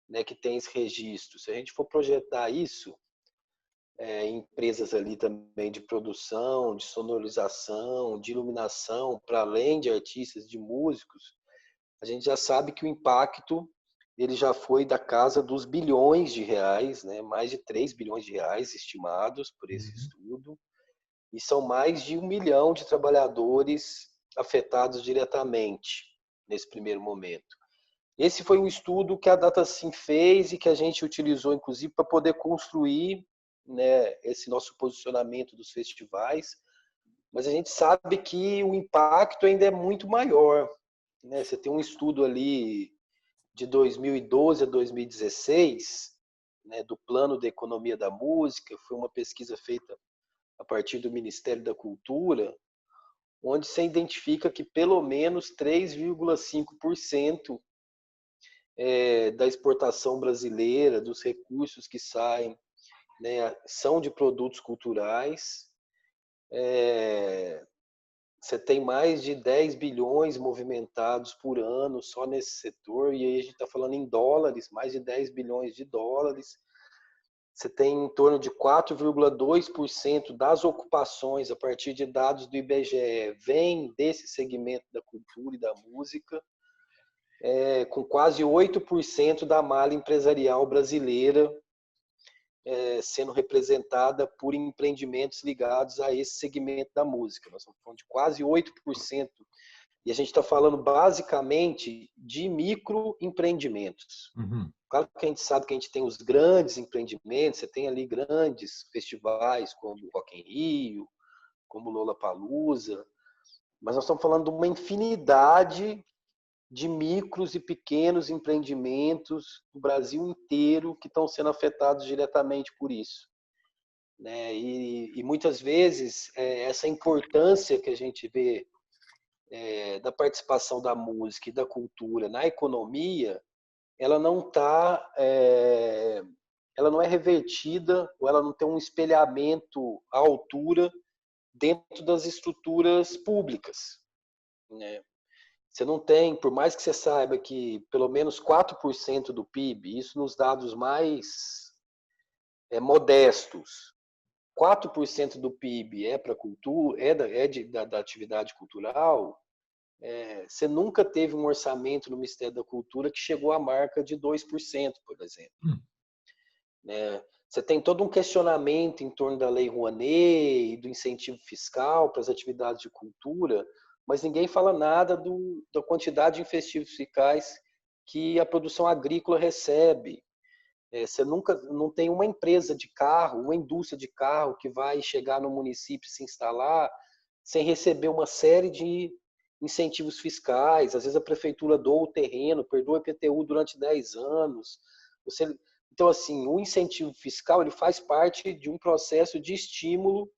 né, que tem esse registro. Se a gente for projetar isso, empresas ali também de produção, de sonorização, de iluminação, para além de artistas, de músicos, a gente já sabe que o impacto ele já foi da casa dos bilhões de reais, né? Mais de 3 bilhões de reais estimados por esse estudo, e são mais de 1 milhão de trabalhadores afetados diretamente nesse primeiro momento. Esse foi um estudo que a DataSim fez e que a gente utilizou, inclusive, para poder construir, né, esse nosso posicionamento dos festivais, mas a gente sabe que o impacto ainda é muito maior, né? Você tem um estudo ali de 2012 a 2016, né, do Plano de Economia da Música, foi uma pesquisa feita a partir do Ministério da Cultura, onde se identifica que pelo menos 3,5% da exportação brasileira, dos recursos que saem, né, são de produtos culturais. Você tem mais de 10 bilhões movimentados por ano só nesse setor, e aí a gente está falando em dólares, mais de 10 bilhões de dólares. Você tem em torno de 4,2% das ocupações, a partir de dados do IBGE, vem desse segmento da cultura e da música, com quase 8% da malha empresarial brasileira sendo representada por empreendimentos ligados a esse segmento da música. Nós estamos falando de quase 8% E a gente está falando basicamente de microempreendimentos. Uhum. Claro que a gente sabe que a gente tem os grandes empreendimentos, você tem ali grandes festivais como o Rock in Rio, como o Lollapalooza, mas nós estamos falando de uma infinidade de micros e pequenos empreendimentos do Brasil inteiro que estão sendo afetados diretamente por isso, né? E muitas vezes essa importância que a gente vê da participação da música e da cultura na economia, ela não está, ela não é revertida ou ela não tem um espelhamento à altura dentro das estruturas públicas, né? Você não tem, por mais que você saiba que pelo menos 4% do PIB, isso nos dados mais modestos, 4% do PIB é para cultura, da atividade cultural, você nunca teve um orçamento no Ministério da Cultura que chegou à marca de 2%, por exemplo. Né? Você tem todo um questionamento em torno da Lei Rouanet e do incentivo fiscal para as atividades de cultura, mas ninguém fala nada da quantidade de incentivos fiscais que a produção agrícola recebe. Você nunca não tem uma empresa de carro, uma indústria de carro que vai chegar no município e se instalar sem receber uma série de incentivos fiscais. Às vezes a prefeitura doa o terreno, perdoa o IPTU durante 10 anos. Então, assim, o incentivo fiscal ele faz parte de um processo de estímulo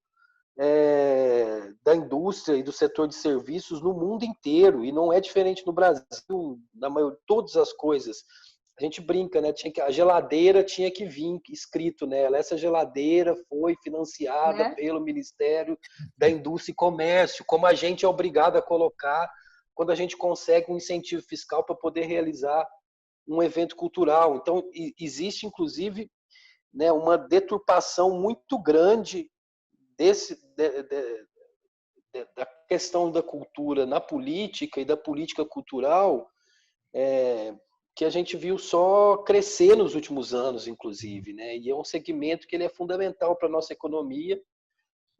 da indústria e do setor de serviços no mundo inteiro, e não é diferente no Brasil, na maioria, todas as coisas. A gente brinca, né? A geladeira tinha que vir escrito nela. Essa geladeira foi financiada pelo Ministério da Indústria e Comércio, como a gente é obrigado a colocar quando a gente consegue um incentivo fiscal para poder realizar um evento cultural. Então, existe, inclusive, né, uma deturpação muito grande da questão da cultura na política e da política cultural, que a gente viu só crescer nos últimos anos, inclusive, né? E é um segmento que ele é fundamental para a nossa economia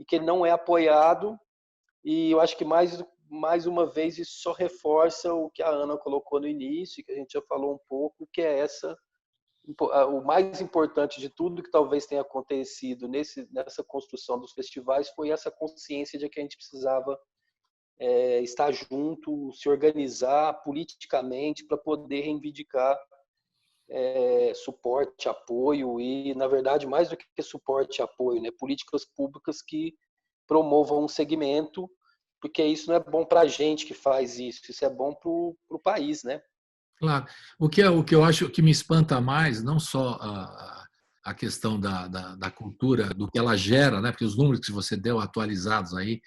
e que ele não é apoiado. E eu acho que mais uma vez isso só reforça o que a Ana colocou no início, que a gente já falou um pouco, que é o mais importante de tudo que talvez tenha acontecido nessa construção dos festivais foi essa consciência de que a gente precisava estar junto, se organizar politicamente para poder reivindicar suporte, apoio e, na verdade, mais do que suporte e apoio, né, políticas públicas que promovam um segmento, porque isso não é bom para a gente que faz isso é bom para o país, né? Claro. O que eu acho que me espanta mais, não só a questão da cultura, do que ela gera, né? Porque os números que você deu atualizados aí,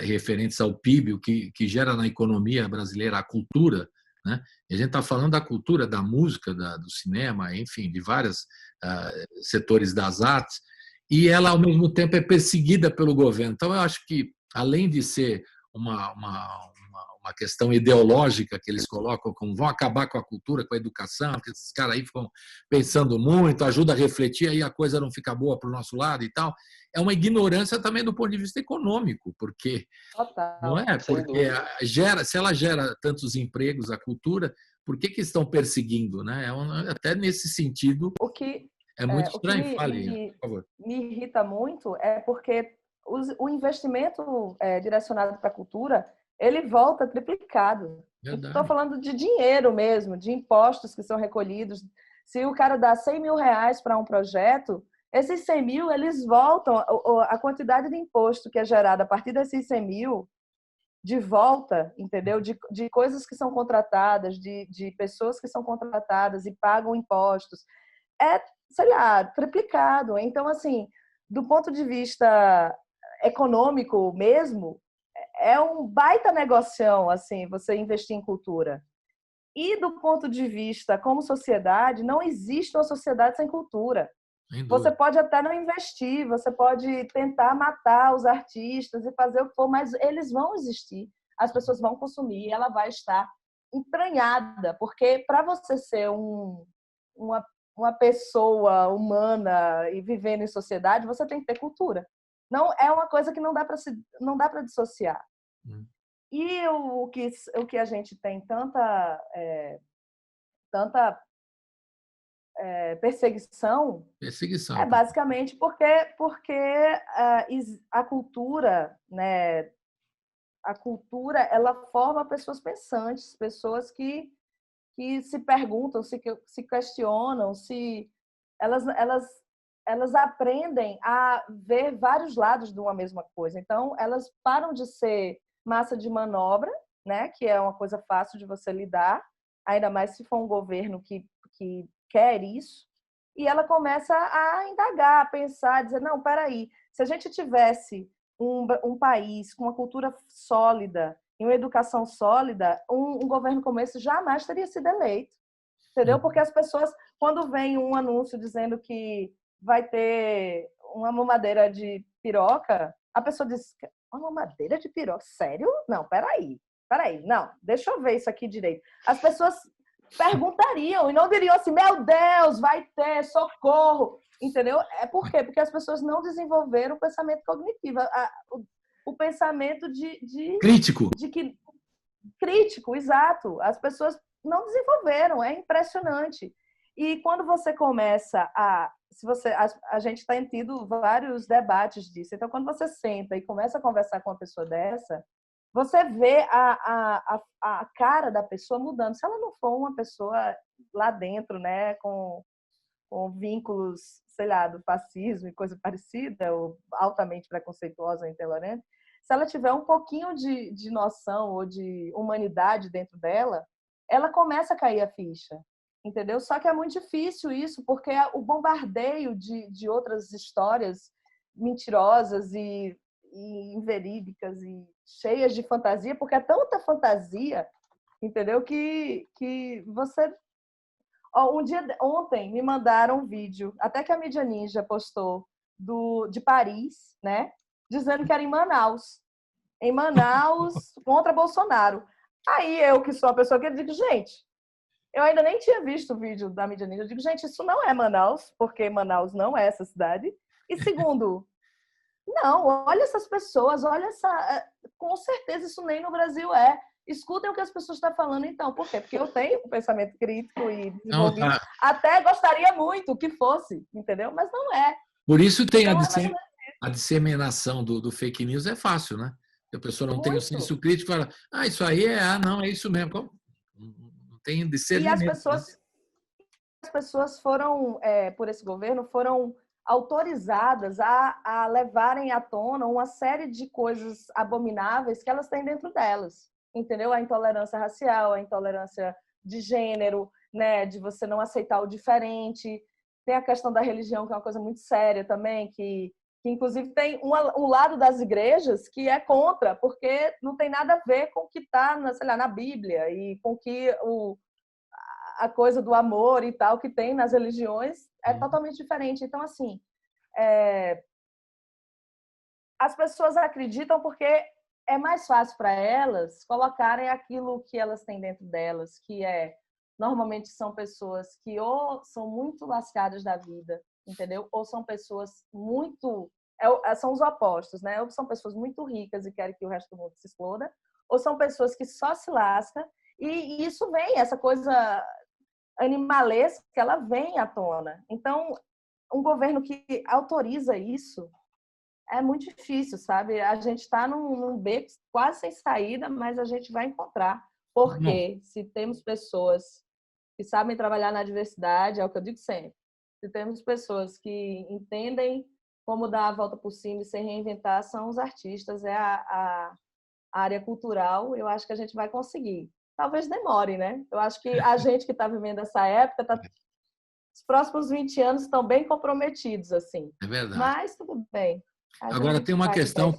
referentes ao PIB, o que gera na economia brasileira a cultura, né? E a gente está falando da cultura, da música, do cinema, enfim, de vários setores das artes, e ela, ao mesmo tempo, é perseguida pelo governo. Então, eu acho que, além de ser uma questão ideológica que eles colocam como vão acabar com a cultura, com a educação, porque esses caras aí ficam pensando muito, ajuda a refletir, aí a coisa não fica boa para o nosso lado e tal. É uma ignorância também do ponto de vista econômico, porque não Total. é? Porque se ela gera tantos empregos, a cultura, por que estão perseguindo, né? Até nesse sentido, O que, é muito o que estranho. Fale, por favor. me irrita muito é porque o investimento direcionado para a cultura, ele volta triplicado. Estou falando de dinheiro mesmo, de impostos que são recolhidos. Se o cara dá 100 mil reais para um projeto, esses 100 mil, eles voltam, a quantidade de imposto que é gerada a partir desses 100 mil, de volta, entendeu? De coisas que são contratadas, de pessoas que são contratadas e pagam impostos. Sei lá, triplicado. Então, assim, do ponto de vista econômico mesmo, é um baita negocião, assim, você investir em cultura. E do ponto de vista como sociedade, não existe uma sociedade sem cultura. Você pode até não investir, você pode tentar matar os artistas e fazer o que for, mas eles vão existir, as pessoas vão consumir, ela vai estar entranhada, porque para você ser uma pessoa humana e vivendo em sociedade, você tem que ter cultura. Não é uma coisa que não dá para dissociar. E o que a gente tem tanta perseguição é Perseguição. basicamente porque a cultura, né, a cultura ela forma pessoas pensantes, pessoas que se perguntam, se questionam, elas aprendem a ver vários lados de uma mesma coisa. Então, elas param de ser massa de manobra, né, que é uma coisa fácil de você lidar, ainda mais se for um governo que quer isso, e ela começa a indagar, a pensar, a dizer, não, peraí, se a gente tivesse um país com uma cultura sólida e uma educação sólida, um governo como esse jamais teria sido eleito, entendeu? Porque as pessoas, quando vem um anúncio dizendo que vai ter uma mamadeira de piroca, a pessoa diz, uma mamadeira de piroca? Sério? Não, peraí, não, deixa eu ver isso aqui direito. As pessoas perguntariam e não diriam assim, meu Deus, vai ter, socorro, entendeu? É por quê? Porque as pessoas não desenvolveram o pensamento cognitivo, o pensamento Crítico. de que crítico, exato. As pessoas não desenvolveram, é impressionante. E quando você começa a gente tem tido vários debates disso. Então, quando você senta e começa a conversar com uma pessoa dessa, você vê a cara da pessoa mudando. Se ela não for uma pessoa lá dentro, né, com vínculos, sei lá, do fascismo e coisa parecida, ou altamente preconceituosa ou intolerante, se ela tiver um pouquinho de noção ou de humanidade dentro dela, ela começa a cair a ficha, entendeu? Só que é muito difícil isso, porque o bombardeio de outras histórias mentirosas e inverídicas e cheias de fantasia, porque é tanta fantasia, entendeu? Que você... Ontem me mandaram um vídeo, até que a Mídia Ninja postou, de Paris, né? Dizendo que era em Manaus, contra Bolsonaro. Aí eu, que sou uma pessoa que digo, gente, eu ainda nem tinha visto o vídeo da Mídia Ninja, eu digo, gente, isso não é Manaus, porque Manaus não é essa cidade. E segundo, não, olha essas pessoas, olha com certeza isso nem no Brasil é. Escutem o que as pessoas estão falando, então. Por quê? Porque eu tenho um pensamento crítico e desenvolvido. Não, tá. Até gostaria muito que fosse, entendeu? Mas não é. Por isso tem Então, a disseminação do fake news é fácil, né? A pessoa não tem o senso muito. crítico e fala, isso aí não, é isso mesmo. Como? Não tem E as discernimento. Né? pessoas foram, por esse governo, foram autorizadas a levarem à tona uma série de coisas abomináveis que elas têm dentro delas, entendeu? A intolerância racial, a intolerância de gênero, né, de você não aceitar o diferente. Tem a questão da religião, que é uma coisa muito séria também, que inclusive tem um lado das igrejas que é contra, porque não tem nada a ver com o que está, sei lá, na Bíblia e com que a coisa do amor e tal que tem nas religiões é totalmente diferente. Então, assim, as pessoas acreditam porque é mais fácil para elas colocarem aquilo que elas têm dentro delas, que normalmente são pessoas que ou são muito lascadas da vida, entendeu? Ou são pessoas muito... são os opostos, né? Ou são pessoas muito ricas e querem que o resto do mundo se exploda, ou são pessoas que só se lascam, e isso vem, essa coisa animalesca, ela vem à tona. Então, um governo que autoriza isso é muito difícil, sabe? A gente está num beco quase sem saída, mas a gente vai encontrar. Porque se temos pessoas que sabem trabalhar na diversidade, é o que eu digo sempre, se temos pessoas que entendem como dar a volta por cima e se reinventar, são os artistas, é a área cultural, eu acho que a gente vai conseguir. Talvez demore, né? Eu acho que a gente que está vivendo essa época, os próximos 20 anos estão bem comprometidos, assim. É verdade. Mas tudo bem. Agora, tem uma questão,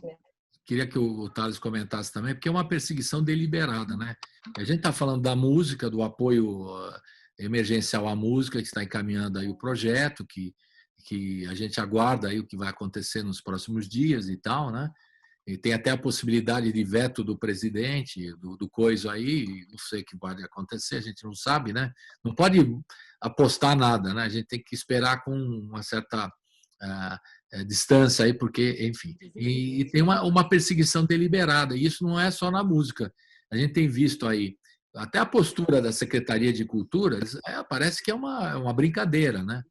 queria que o Thales comentasse também, porque é uma perseguição deliberada, né? A gente está falando da música, do apoio emergencial à música, que está encaminhando aí o projeto, que a gente aguarda aí o que vai acontecer nos próximos dias e tal, né? E tem até a possibilidade de veto do presidente, do coisa aí, não sei o que pode acontecer, a gente não sabe, né? Não pode apostar nada, né? A gente tem que esperar com uma certa distância aí, porque, enfim. E tem uma perseguição deliberada, e isso não é só na música. A gente tem visto aí, até a postura da Secretaria de Cultura, parece que é uma brincadeira, né?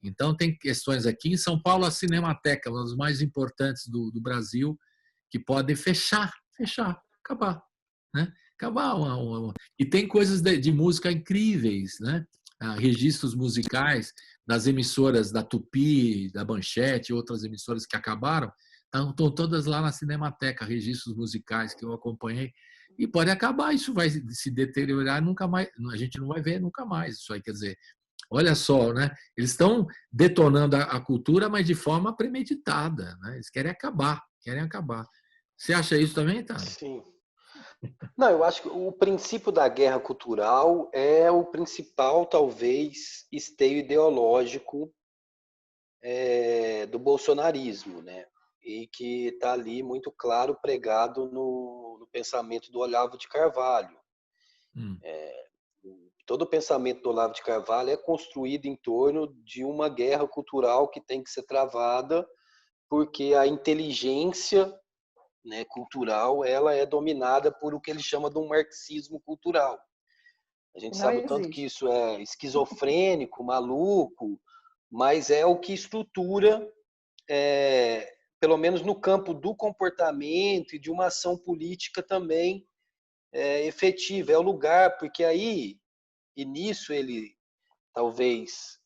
Então, tem questões aqui. Em São Paulo, a Cinemateca, uma das mais importantes do Brasil, que podem fechar, acabar. Né? Acabar. E tem coisas de música incríveis, né? Registros musicais das emissoras da Tupi, da Manchete, outras emissoras que acabaram, estão todas lá na Cinemateca, registros musicais que eu acompanhei. E pode acabar, isso vai se deteriorar, nunca mais, a gente não vai ver nunca mais isso aí. Quer dizer, olha só, né? Eles estão detonando a cultura, mas de forma premeditada, né? Eles querem acabar, querem acabar. Você acha isso também, Tano? Sim. Não, eu acho que o princípio da guerra cultural é o principal, talvez, esteio ideológico do bolsonarismo, né? E que está ali muito claro pregado no pensamento do Olavo de Carvalho. Todo o pensamento do Olavo de Carvalho é construído em torno de uma guerra cultural que tem que ser travada, porque a inteligência, né, cultural, ela é dominada por o que ele chama de um marxismo cultural. A gente sabe o tanto que isso é esquizofrênico, maluco, mas é o que estrutura, pelo menos no campo do comportamento e de uma ação política também efetiva. É o lugar, porque aí, e nisso ele talvez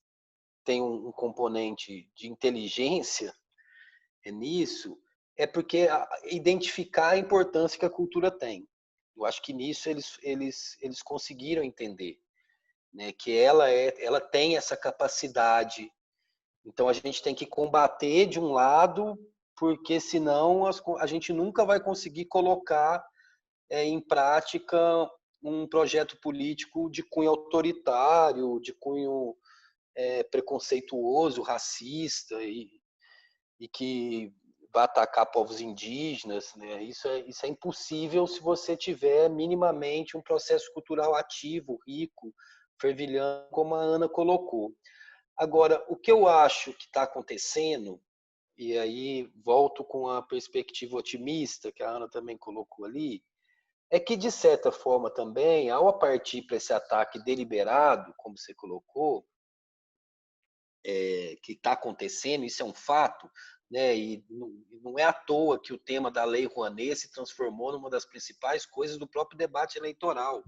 tenha um componente de inteligência, nisso, é porque identificar a importância que a cultura tem. Eu acho que nisso eles conseguiram entender, né, que ela tem essa capacidade. Então a gente tem que combater de um lado, porque senão a gente nunca vai conseguir colocar em prática um projeto político de cunho autoritário, de cunho preconceituoso, racista e que vai atacar povos indígenas, né? Isso é impossível se você tiver minimamente um processo cultural ativo, rico, fervilhando, como a Ana colocou. Agora, o que eu acho que está acontecendo, e aí volto com a perspectiva otimista que a Ana também colocou ali, é que, de certa forma também, ao partir para esse ataque deliberado, como você colocou, que está acontecendo, isso é um fato, né? E não é à toa que o tema da Lei Rouanet se transformou numa das principais coisas do próprio debate eleitoral,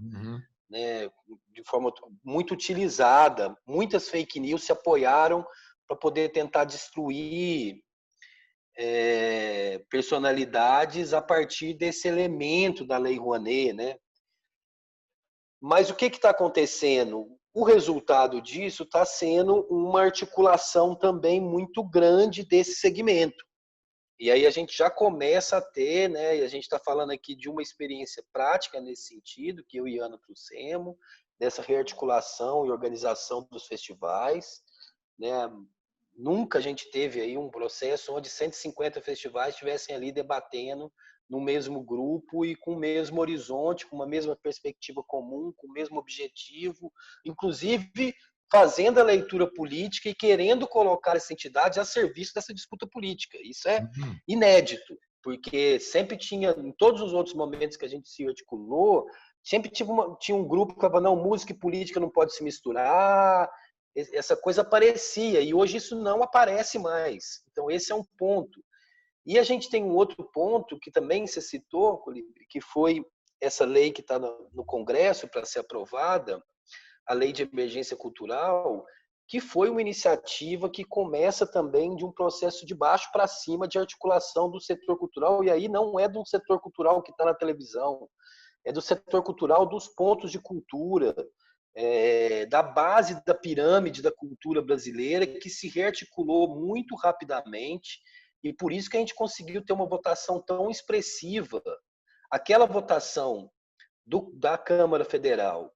né? De forma muito utilizada. Muitas fake news se apoiaram para poder tentar destruir personalidades a partir desse elemento da Lei Rouanet, né? Mas o que está acontecendo? O resultado disso está sendo uma articulação também muito grande desse segmento. E aí a gente já começa a ter, né? E a gente está falando aqui de uma experiência prática nesse sentido, que eu e Ana trouxemos, dessa rearticulação e organização dos festivais, né? Nunca a gente teve aí um processo onde 150 festivais estivessem ali debatendo no mesmo grupo e com o mesmo horizonte, com uma mesma perspectiva comum, com o mesmo objetivo, inclusive fazendo a leitura política e querendo colocar essa entidade a serviço dessa disputa política. Isso é inédito, porque sempre tinha, em todos os outros momentos que a gente se articulou, sempre tinha um grupo que falava, não, música e política não pode se misturar, essa coisa aparecia, e hoje isso não aparece mais. Então esse é um ponto. E a gente tem um outro ponto que também você citou, Colibri, que foi essa lei que está no Congresso para ser aprovada, a Lei de Emergência Cultural, que foi uma iniciativa que começa também de um processo de baixo para cima de articulação do setor cultural, e aí não é do setor cultural que está na televisão, é do setor cultural dos pontos de cultura, da base da pirâmide da cultura brasileira, que se rearticulou muito rapidamente, e por isso que a gente conseguiu ter uma votação tão expressiva. Aquela votação da Câmara Federal,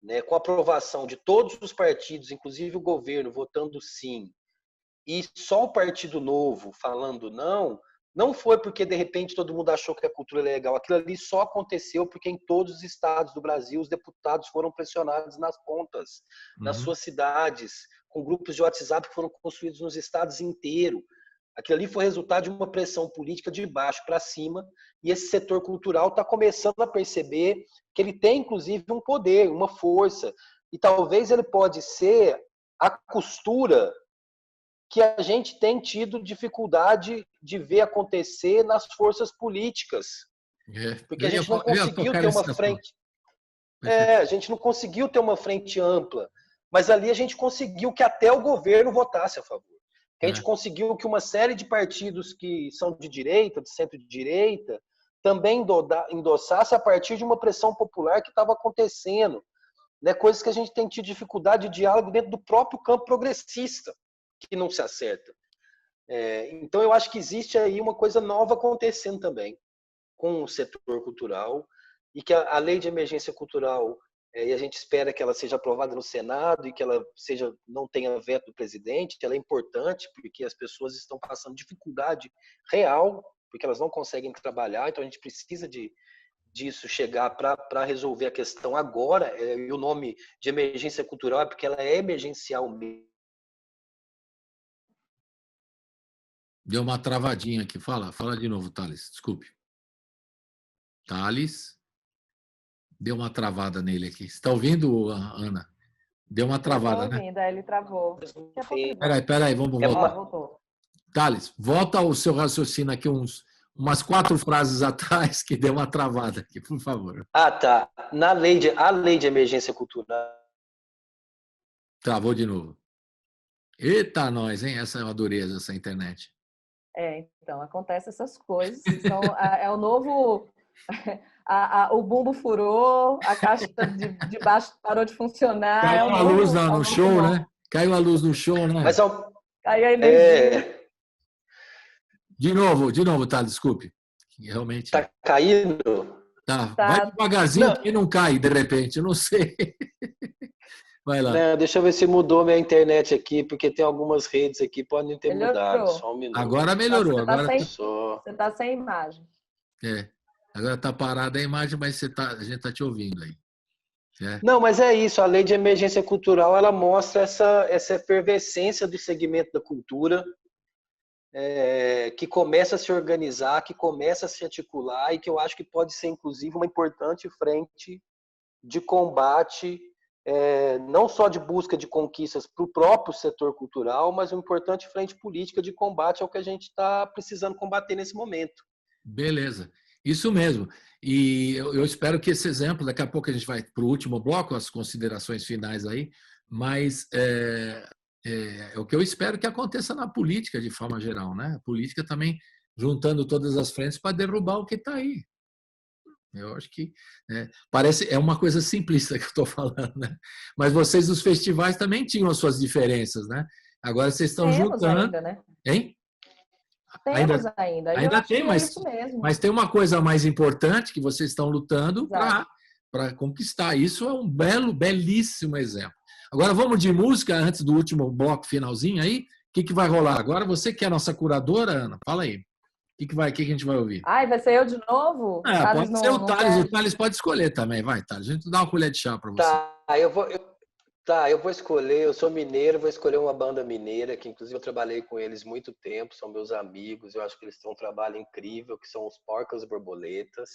né, com a aprovação de todos os partidos, inclusive o governo, votando sim, e só o Partido Novo falando não, não foi porque de repente todo mundo achou que a cultura é legal. Aquilo ali só aconteceu porque em todos os estados do Brasil os deputados foram pressionados nas pontas, nas suas cidades, com grupos de WhatsApp que foram construídos nos estados inteiros. Aquilo ali foi resultado de uma pressão política de baixo para cima, e esse setor cultural está começando a perceber que ele tem, inclusive, um poder, uma força, e talvez ele pode ser a costura que a gente tem tido dificuldade de ver acontecer nas forças políticas. Porque a gente não conseguiu ter uma frente. A gente não conseguiu ter uma frente ampla, mas ali a gente conseguiu que até o governo votasse a favor. A gente conseguiu que uma série de partidos que são de direita, de centro-direita, também endossasse a partir de uma pressão popular que estava acontecendo. Né? Coisas que a gente tem tido dificuldade de diálogo dentro do próprio campo progressista, que não se acerta. Então, eu acho que existe aí uma coisa nova acontecendo também com o setor cultural, e que a lei de emergência cultural, e a gente espera que ela seja aprovada no Senado e que ela não tenha veto do presidente, que ela é importante porque as pessoas estão passando dificuldade real, porque elas não conseguem trabalhar, então a gente precisa disso chegar para resolver a questão agora, e o nome de emergência cultural é porque ela é emergencial mesmo. Deu uma travadinha aqui. Fala de novo, Thales. Desculpe. Thales. Deu uma travada nele aqui. Você está ouvindo, Ana? Deu uma travada, né? Estou ouvindo, ele travou. Peraí, vamos voltar. Voltou. Thales, volta ao seu raciocínio aqui umas 4 frases atrás que deu uma travada aqui, por favor. Tá. A lei de emergência cultural. Travou de novo. Eita, nós, hein? Essa é uma dureza, essa internet. Então, acontecem essas coisas. Então, é o novo... o bumbo furou, a caixa de baixo parou de funcionar. Caiu a luz no show, né? Caiu a luz no show, né? Mas caiu a energia. De novo, tá? Desculpe. Realmente. Tá caindo? Tá. Vai devagarzinho que não cai, de repente. Eu não sei. Vai lá. Deixa eu ver se mudou minha internet aqui, porque tem algumas redes aqui, podem ter mudado. Só um minuto. Agora melhorou. Você tá sem imagem. Agora está parada a imagem, mas a gente está te ouvindo aí. Não, mas é isso. A lei de emergência cultural, ela mostra essa efervescência do segmento da cultura, que começa a se organizar, que começa a se articular e que eu acho que pode ser, inclusive, uma importante frente de combate, não só de busca de conquistas para o próprio setor cultural, mas uma importante frente política de combate ao que a gente está precisando combater nesse momento. Beleza. Isso mesmo. E eu espero que esse exemplo, daqui a pouco a gente vai para o último bloco, as considerações finais aí, mas o que eu espero que aconteça na política de forma geral, né? A política também juntando todas as frentes para derrubar o que está aí. Eu acho que é uma coisa simplista que eu estou falando, né? Mas vocês, os festivais, também tinham as suas diferenças, né? Agora vocês estão juntando. Ainda, né? Hein? Temos ainda. Ainda tem, mas tem uma coisa mais importante que vocês estão lutando para conquistar. Isso é um belíssimo exemplo. Agora vamos de música antes do último bloco finalzinho aí. O que vai rolar? Agora você que é a nossa curadora, Ana, fala aí. O que a gente vai ouvir? Vai ser eu de novo? Pode ser o Thales. O Thales pode escolher também. Vai, Thales. A gente dá uma colher de chá para você. Eu vou escolher, eu sou mineiro, vou escolher uma banda mineira, que inclusive eu trabalhei com eles muito tempo, são meus amigos, eu acho que eles têm um trabalho incrível, que são os Porcas Borboletas,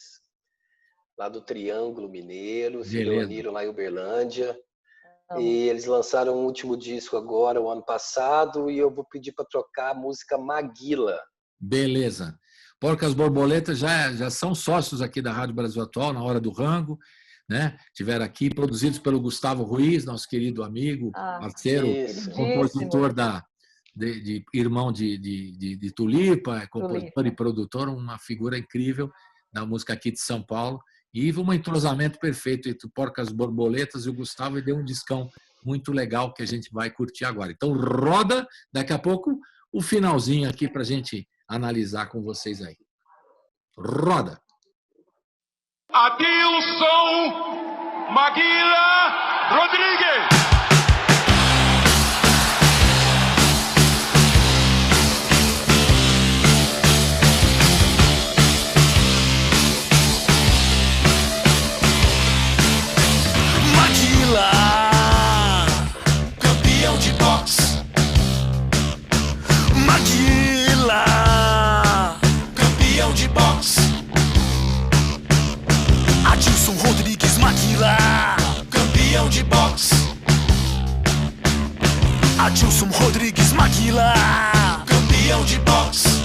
lá do Triângulo Mineiro, se reuniram lá em Uberlândia, e eles lançaram um último disco agora, o ano passado, e eu vou pedir para trocar a música Maguila. Beleza. Porcas Borboletas já são sócios aqui da Rádio Brasil Atual, na Hora do Rango, né? Tiveram aqui, produzidos pelo Gustavo Ruiz, nosso querido amigo, parceiro, compositor irmão de Tulipa, compositor e produtor, uma figura incrível da música aqui de São Paulo, e um entrosamento perfeito entre o Porcas Borboletas e o Gustavo, e deu um discão muito legal que a gente vai curtir agora. Então roda, daqui a pouco, o finalzinho aqui para a gente analisar com vocês aí. Roda! Adilson Maguila Rodrigues. Maguila, campeão de boxe. Maguila, campeão de boxe. Adilson Rodrigues Maguila, campeão de boxe.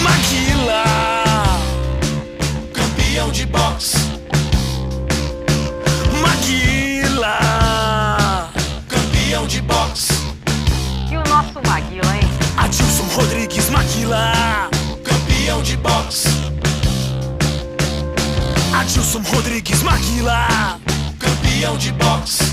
Maguila, campeão de boxe. Maguila, campeão de boxe. E o nosso Maguila, hein? Adilson Rodrigues Maguila, campeão de boxe. Adilson Rodrigues Maguila, campeão de boxe.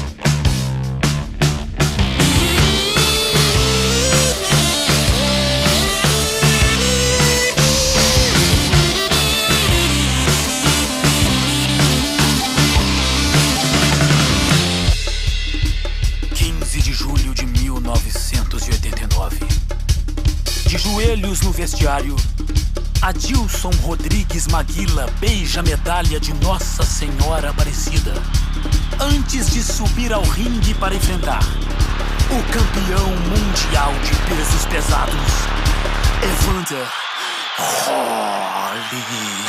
15 de julho de 1989. De joelhos no vestiário, Adilson Rodrigues Maguila beija a medalha de Nossa Senhora Aparecida antes de subir ao ringue para enfrentar o campeão mundial de pesos pesados, Evander Holyfield.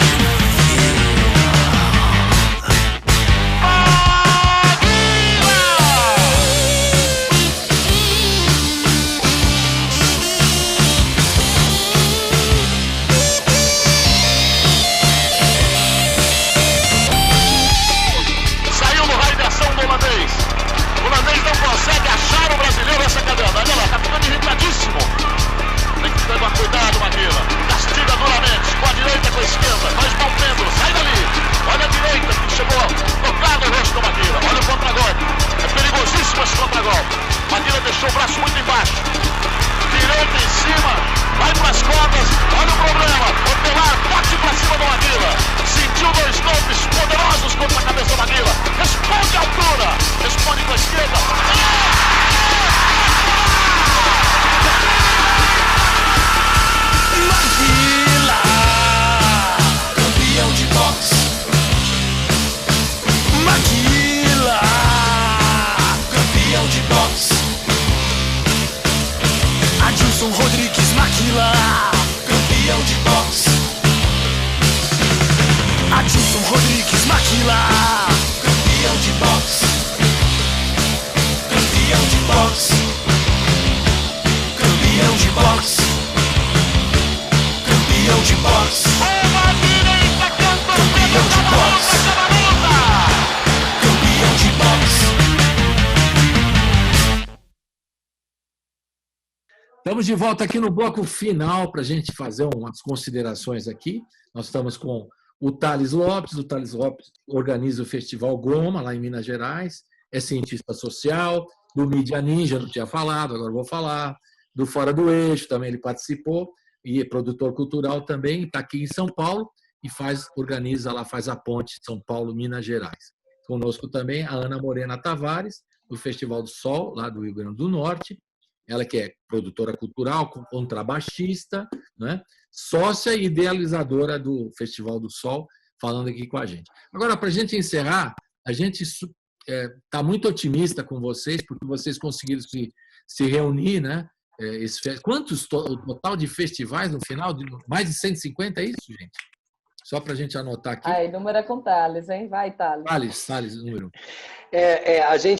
O holandês não consegue achar o brasileiro nessa cadeira. Olha lá, tá ficando irritadíssimo. Tem que tomar cuidado, Maguila. Castiga duramente, com a direita e com a esquerda. Faz bom pêndulo, sai dali. Olha a direita que chegou tocado no rosto do Maguila. Olha o contragolpe. É perigosíssimo esse contragolpe. Maguila deixou o braço muito embaixo. Direita em cima, vai pras cordas. Olha o problema. O Pelar bate pra cima do Maguila. Sentiu dois golpes poderosos contra a cabeça do Maguila. Responde à altura. Responde com a esquerda. Maguila, campeão de boxe. Maguila, campeão de boxe. Adilson Rodrigues Maguila, campeão de boxe. Adilson Rodrigues Maguila, campeão de boxe. Campeão de boxe. Campeão de boxe. Campeão de boxe. Campeão de boxe. Campeão de boxe. Estamos de volta aqui no bloco final para a gente fazer umas considerações aqui. Nós estamos com o Thales Lopes. O Thales Lopes organiza o Festival Goma, lá em Minas Gerais. É cientista social, do Mídia Ninja, não tinha falado, agora vou falar. Do Fora do Eixo, também ele participou. E é produtor cultural também, está aqui em São Paulo e organiza lá, faz a ponte São Paulo-Minas Gerais. Conosco também a Ana Morena Tavares, do Festival do Sol, lá do Rio Grande do Norte. Ela que é produtora cultural, contrabaixista, né? Sócia e idealizadora do Festival do Sol, falando aqui com a gente. Agora, para a gente encerrar, a gente está muito otimista com vocês, porque vocês conseguiram se reunir, né? Quantos o total de festivais no final? Mais de 150, é isso, gente? Só para a gente anotar aqui. Aí, número é com Thales, hein? Vai, Thales. Thales, número. A gente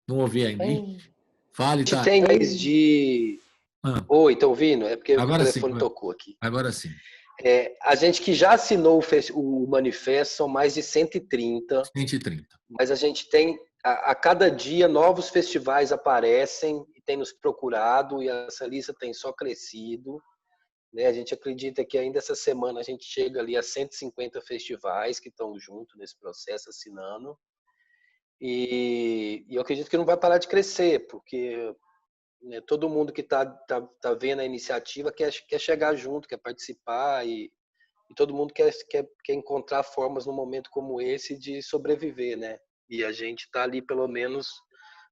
Não ouvi ainda. Fale, Thales. tem mais de... Oi, estão ouvindo? É porque agora o telefone tocou aqui. Agora sim. A gente que já assinou o manifesto são mais de 130. 130. Mas a gente tem, a cada dia, novos festivais aparecem e tem nos procurado, e essa lista tem só crescido. Né? A gente acredita que ainda essa semana a gente chega ali a 150 festivais que estão junto nesse processo, assinando. E eu acredito que não vai parar de crescer, porque né, todo mundo que tá vendo a iniciativa quer chegar junto, quer participar, e todo mundo quer encontrar formas num momento como esse de sobreviver, né? E a gente está ali, pelo menos,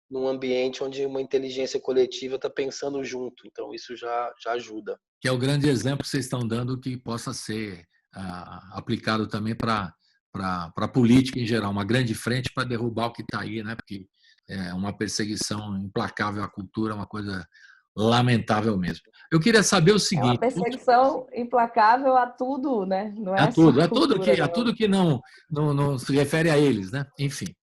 num ambiente onde uma inteligência coletiva está pensando junto. Então, isso já ajuda. Que é o grande exemplo que vocês estão dando que possa ser aplicado também para a política em geral, uma grande frente para derrubar o que está aí, né? Porque é uma perseguição implacável à cultura, uma coisa lamentável mesmo. Eu queria saber o É uma seguinte... perseguição implacável a tudo, né? Não é só É cultura, tudo não. que não se refere a eles, né? Enfim.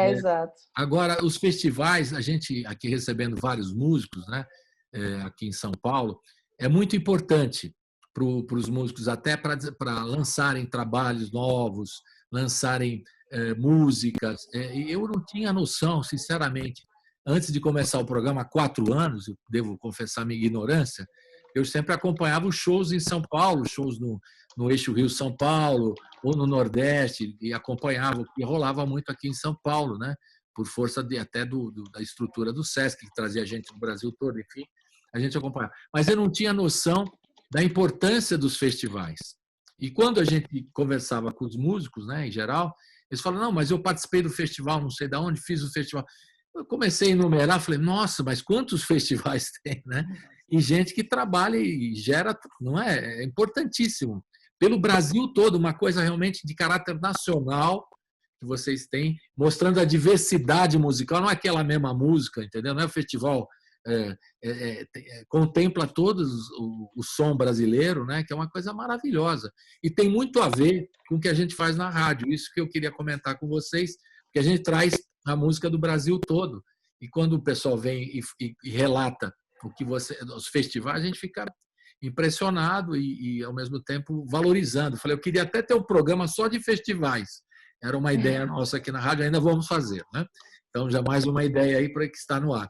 Exato. Agora, os festivais, a gente aqui recebendo vários músicos, né? Aqui em São Paulo, é muito importante para os músicos, até para lançarem trabalhos novos, lançarem músicas. E eu não tinha noção, sinceramente, antes de começar o programa, há 4 anos, eu devo confessar minha ignorância, eu sempre acompanhava os shows em São Paulo, shows no eixo Rio-São Paulo, ou no Nordeste, e acompanhava o que rolava muito aqui em São Paulo, né? Por força até da estrutura do Sesc, que trazia gente do Brasil todo, enfim, a gente acompanhava. Mas eu não tinha noção da importância dos festivais. E quando a gente conversava com os músicos, né, em geral, eles falavam, não, mas eu participei do festival, não sei de onde, fiz o festival. Eu comecei a enumerar, falei, nossa, mas quantos festivais tem, né? E gente que trabalha e gera, não é? É importantíssimo. Pelo Brasil todo, uma coisa realmente de caráter nacional que vocês têm, mostrando a diversidade musical, não é aquela mesma música, entendeu? Não é o festival... contempla todos o som brasileiro, né, que é uma coisa maravilhosa. E tem muito a ver com o que a gente faz na rádio. Isso que eu queria comentar com vocês, porque a gente traz a música do Brasil todo. E quando o pessoal vem e relata os festivais, a gente fica impressionado e, ao mesmo tempo, valorizando. Falei, eu queria até ter um programa só de festivais. Era uma ideia nossa aqui na rádio, ainda vamos fazer, né? Então, já mais uma ideia aí para que está no ar.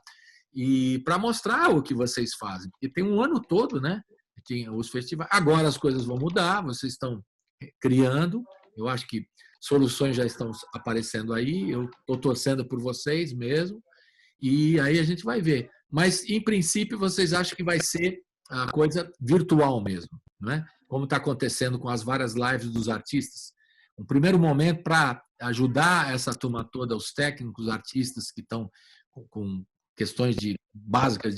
E para mostrar o que vocês fazem. Porque tem um ano todo, né? Tem os festivais. Agora as coisas vão mudar, vocês estão criando. Eu acho que soluções já estão aparecendo aí. Eu estou torcendo por vocês mesmo. E aí a gente vai ver. Mas, em princípio, vocês acham que vai ser a coisa virtual mesmo, né? Como está acontecendo com as várias lives dos artistas. Um primeiro momento para ajudar essa turma toda, os técnicos, artistas que estão com questões básicas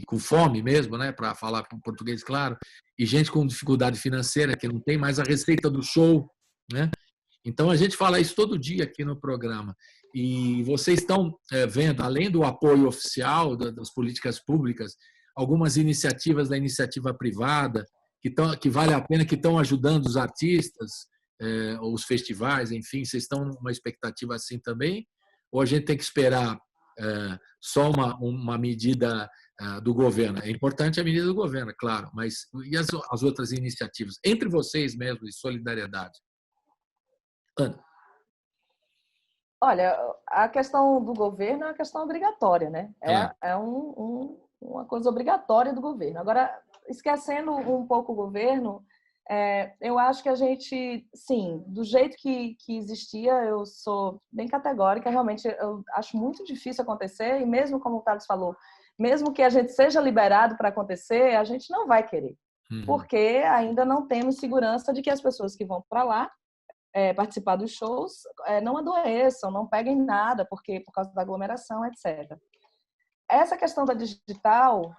com fome mesmo, né, para falar com português claro, e gente com dificuldade financeira, que não tem mais a receita do show, né? Então a gente fala isso todo dia aqui no programa. E vocês estão vendo, além do apoio oficial das políticas públicas, algumas iniciativas da iniciativa privada que vale a pena, que estão ajudando os artistas, os festivais, enfim, vocês estão numa expectativa assim também? Ou a gente tem que esperar só uma medida do governo? É importante a medida do governo, claro, mas e as outras iniciativas? Entre vocês mesmo, de solidariedade. Ana. Olha, a questão do governo é uma questão obrigatória, né? Claro. É uma coisa obrigatória do governo. Agora, esquecendo um pouco o governo, eu acho que a gente, sim, do jeito que existia, eu sou bem categórica, realmente eu acho muito difícil acontecer, e mesmo como o Thales falou, mesmo que a gente seja liberado para acontecer, a gente não vai querer, porque ainda não temos segurança de que as pessoas que vão para lá participar dos shows não adoeçam, não peguem nada, porque por causa da aglomeração, etc. Essa questão da digital,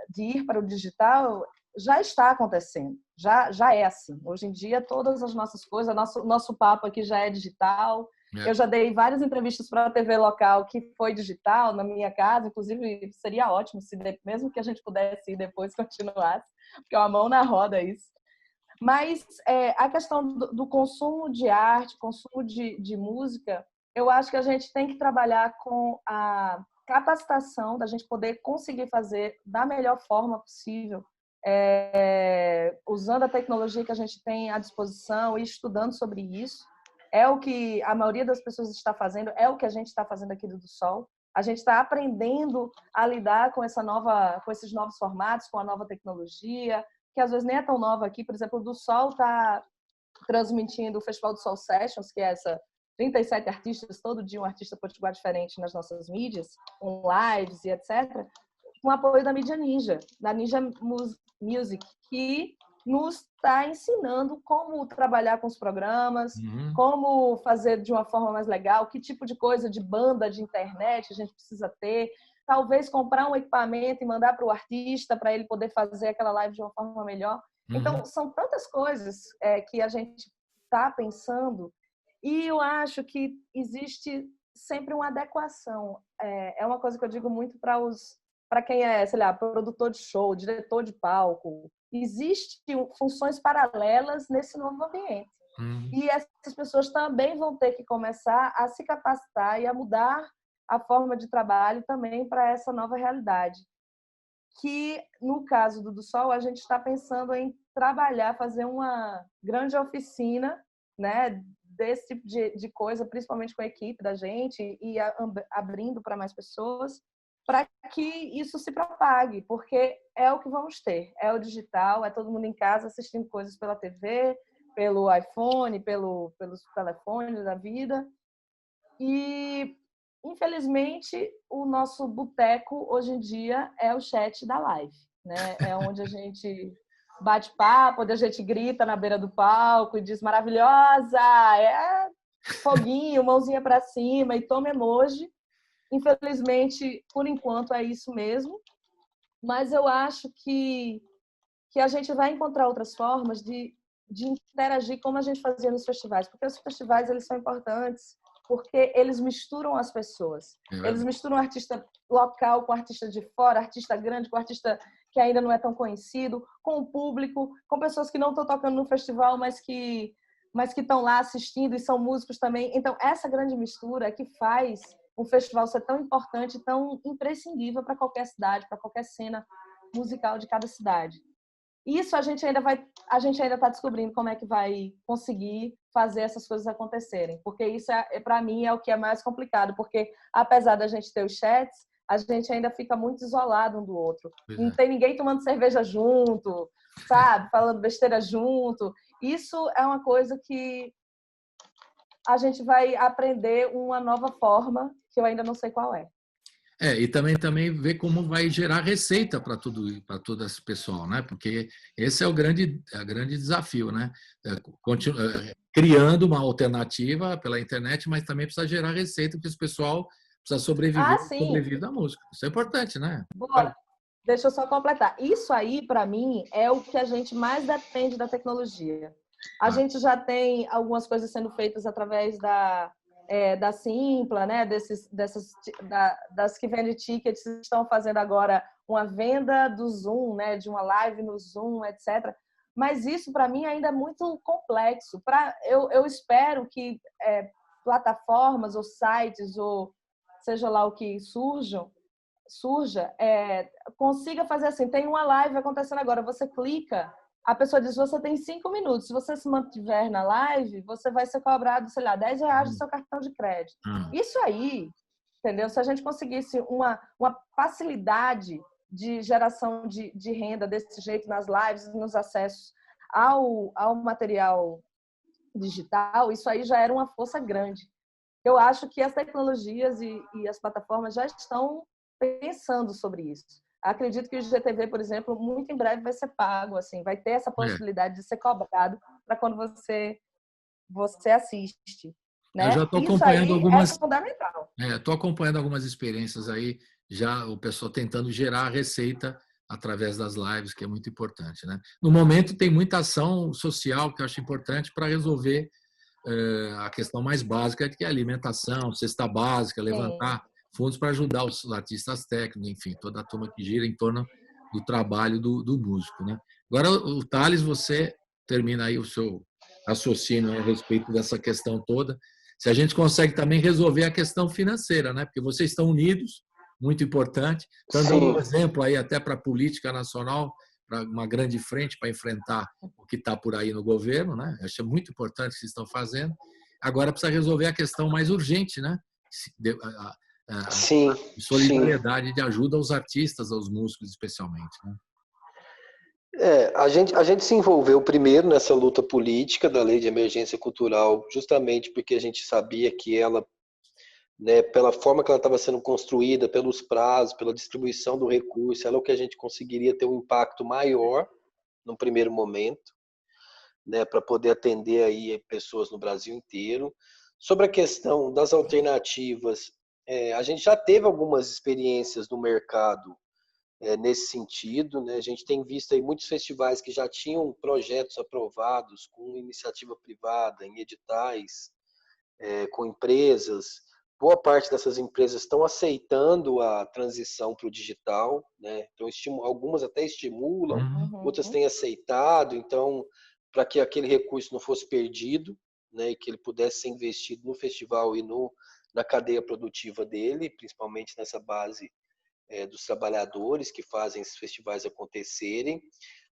de ir para o digital, já está acontecendo, já é assim. Hoje em dia, todas as nossas coisas, nosso papo aqui já é digital. Eu já dei várias entrevistas para a TV local que foi digital na minha casa, inclusive seria ótimo se mesmo que a gente pudesse ir depois continuasse, porque é uma mão na roda isso. Mas a questão do consumo de arte, consumo de música, eu acho que a gente tem que trabalhar com a capacitação da gente poder conseguir fazer da melhor forma possível, usando a tecnologia que a gente tem à disposição e estudando sobre isso. É o que a maioria das pessoas está fazendo, é o que a gente está fazendo aqui do Sol. A gente está aprendendo a lidar com esses novos formatos, com a nova tecnologia, que às vezes nem é tão nova aqui. Por exemplo, o do Sol está transmitindo o Festival do Sol Sessions, que é essa 37 artistas, todo dia um artista potiguar diferente nas nossas mídias, com lives e etc., com apoio da mídia Ninja, da Ninja Music, que nos está ensinando como trabalhar com os programas, como fazer de uma forma mais legal, que tipo de coisa de banda, de internet a gente precisa ter, talvez comprar um equipamento e mandar para o artista para ele poder fazer aquela live de uma forma melhor. Então, são tantas coisas que a gente está pensando, e eu acho que existe sempre uma adequação. É uma coisa que eu digo muito para quem é, sei lá, produtor de show, diretor de palco. Existem funções paralelas nesse novo ambiente. E essas pessoas também vão ter que começar a se capacitar e a mudar a forma de trabalho também para essa nova realidade. Que, no caso do Sol, a gente está pensando em trabalhar, fazer uma grande oficina, né, desse tipo de coisa, principalmente com a equipe da gente, e abrindo para mais pessoas, para que isso se propague, porque é o que vamos ter. É o digital, é todo mundo em casa assistindo coisas pela TV, pelo iPhone, pelos telefones da vida. E, infelizmente, o nosso boteco, hoje em dia, é o chat da live, né? É onde a gente bate papo, onde a gente grita na beira do palco e diz maravilhosa, foguinho, mãozinha para cima e toma emoji. Infelizmente, por enquanto, é isso mesmo. Mas eu acho que a gente vai encontrar outras formas de interagir como a gente fazia nos festivais. Porque os festivais, eles são importantes porque eles misturam as pessoas. Eles misturam o artista local com o artista de fora, artista grande com o artista que ainda não é tão conhecido, com o público, com pessoas que não estão tocando no festival, mas que estão lá assistindo e são músicos também. Então, essa grande mistura é que faz um festival ser tão importante, tão imprescindível para qualquer cidade, para qualquer cena musical de cada cidade. Isso a gente ainda está descobrindo como é que vai conseguir fazer essas coisas acontecerem, porque isso para mim é o que é mais complicado, porque apesar da gente ter os chats, a gente ainda fica muito isolado um do outro. Não tem ninguém tomando cerveja junto, sabe, falando besteira junto. Isso é uma coisa que a gente vai aprender uma nova forma, que eu ainda não sei qual é. E também ver como vai gerar receita para todo esse pessoal, né? Porque esse é o grande desafio, né? Criando uma alternativa pela internet, mas também precisa gerar receita, porque esse pessoal precisa sobreviver da música. Isso é importante, né? Boa. Deixa eu só completar. Isso aí, para mim, é o que a gente mais depende da tecnologia. A gente já tem algumas coisas sendo feitas através da Simpla, né? Das que vendem tickets, estão fazendo agora uma venda do Zoom, né? De uma live no Zoom, etc. Mas isso, para mim, ainda é muito complexo. Eu espero que plataformas ou sites, ou seja lá o que surja, consiga fazer assim, tem uma live acontecendo agora, você clica, a pessoa diz, você tem 5 minutos, se você se mantiver na live, você vai ser cobrado, sei lá, R$10 do seu cartão de crédito. Isso aí, entendeu? Se a gente conseguisse uma facilidade de geração de renda desse jeito nas lives, nos acessos ao material digital, isso aí já era uma força grande. Eu acho que as tecnologias e as plataformas já estão pensando sobre isso. Acredito que o IGTV, por exemplo, muito em breve vai ser pago, assim, vai ter essa possibilidade de ser cobrado para quando você assiste. Né? Eu já estou acompanhando algumas. É fundamental. Estou acompanhando algumas experiências aí, já o pessoal tentando gerar receita através das lives, que é muito importante, né? No momento tem muita ação social que eu acho importante para resolver a questão mais básica, que é a alimentação, cesta básica, levantar fundos para ajudar os artistas técnicos, enfim, toda a turma que gira em torno do trabalho do músico, né? Agora, o Thales, você termina aí o seu raciocínio a respeito dessa questão toda. Se a gente consegue também resolver a questão financeira, né? Porque vocês estão unidos, muito importante. Estão dando um exemplo aí até para a política nacional, para uma grande frente para enfrentar o que está por aí no governo, né? Eu acho muito importante o que vocês estão fazendo. Agora precisa resolver a questão mais urgente, né? Solidariedade de ajuda aos artistas, aos músicos especialmente, né? A gente se envolveu primeiro nessa luta política da Lei de Emergência Cultural, justamente porque a gente sabia que ela, né, pela forma que ela estava sendo construída, pelos prazos, pela distribuição do recurso, ela é o que a gente conseguiria ter um impacto maior no primeiro momento, né, para poder atender aí pessoas no Brasil inteiro. Sobre a questão das alternativas, a gente já teve algumas experiências no mercado nesse sentido, né? A gente tem visto aí muitos festivais que já tinham projetos aprovados com iniciativa privada, em editais, com empresas. Boa parte dessas empresas estão aceitando a transição para o digital, né? Então, algumas até estimulam, outras têm aceitado. Então, para que aquele recurso não fosse perdido, né, e que ele pudesse ser investido no festival e na cadeia produtiva dele, principalmente nessa base dos trabalhadores que fazem esses festivais acontecerem.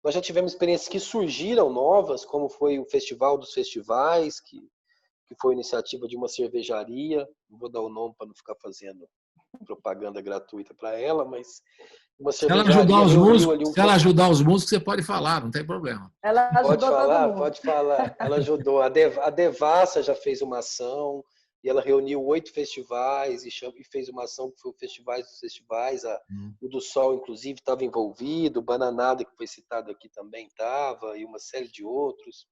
Nós já tivemos experiências que surgiram novas, como foi o Festival dos Festivais, que foi iniciativa de uma cervejaria, não vou dar o nome para não ficar fazendo propaganda gratuita para ela, mas uma cervejaria se ela ajudar os músicos, você pode falar, não tem problema. Ela ajudou todo mundo. Pode falar. Ela ajudou. A Devassa já fez uma ação, e ela reuniu 8 festivais e fez uma ação que foi o Festivais dos Festivais. O do Sol, inclusive, estava envolvido, o Bananada, que foi citado aqui, também estava, e uma série de outros.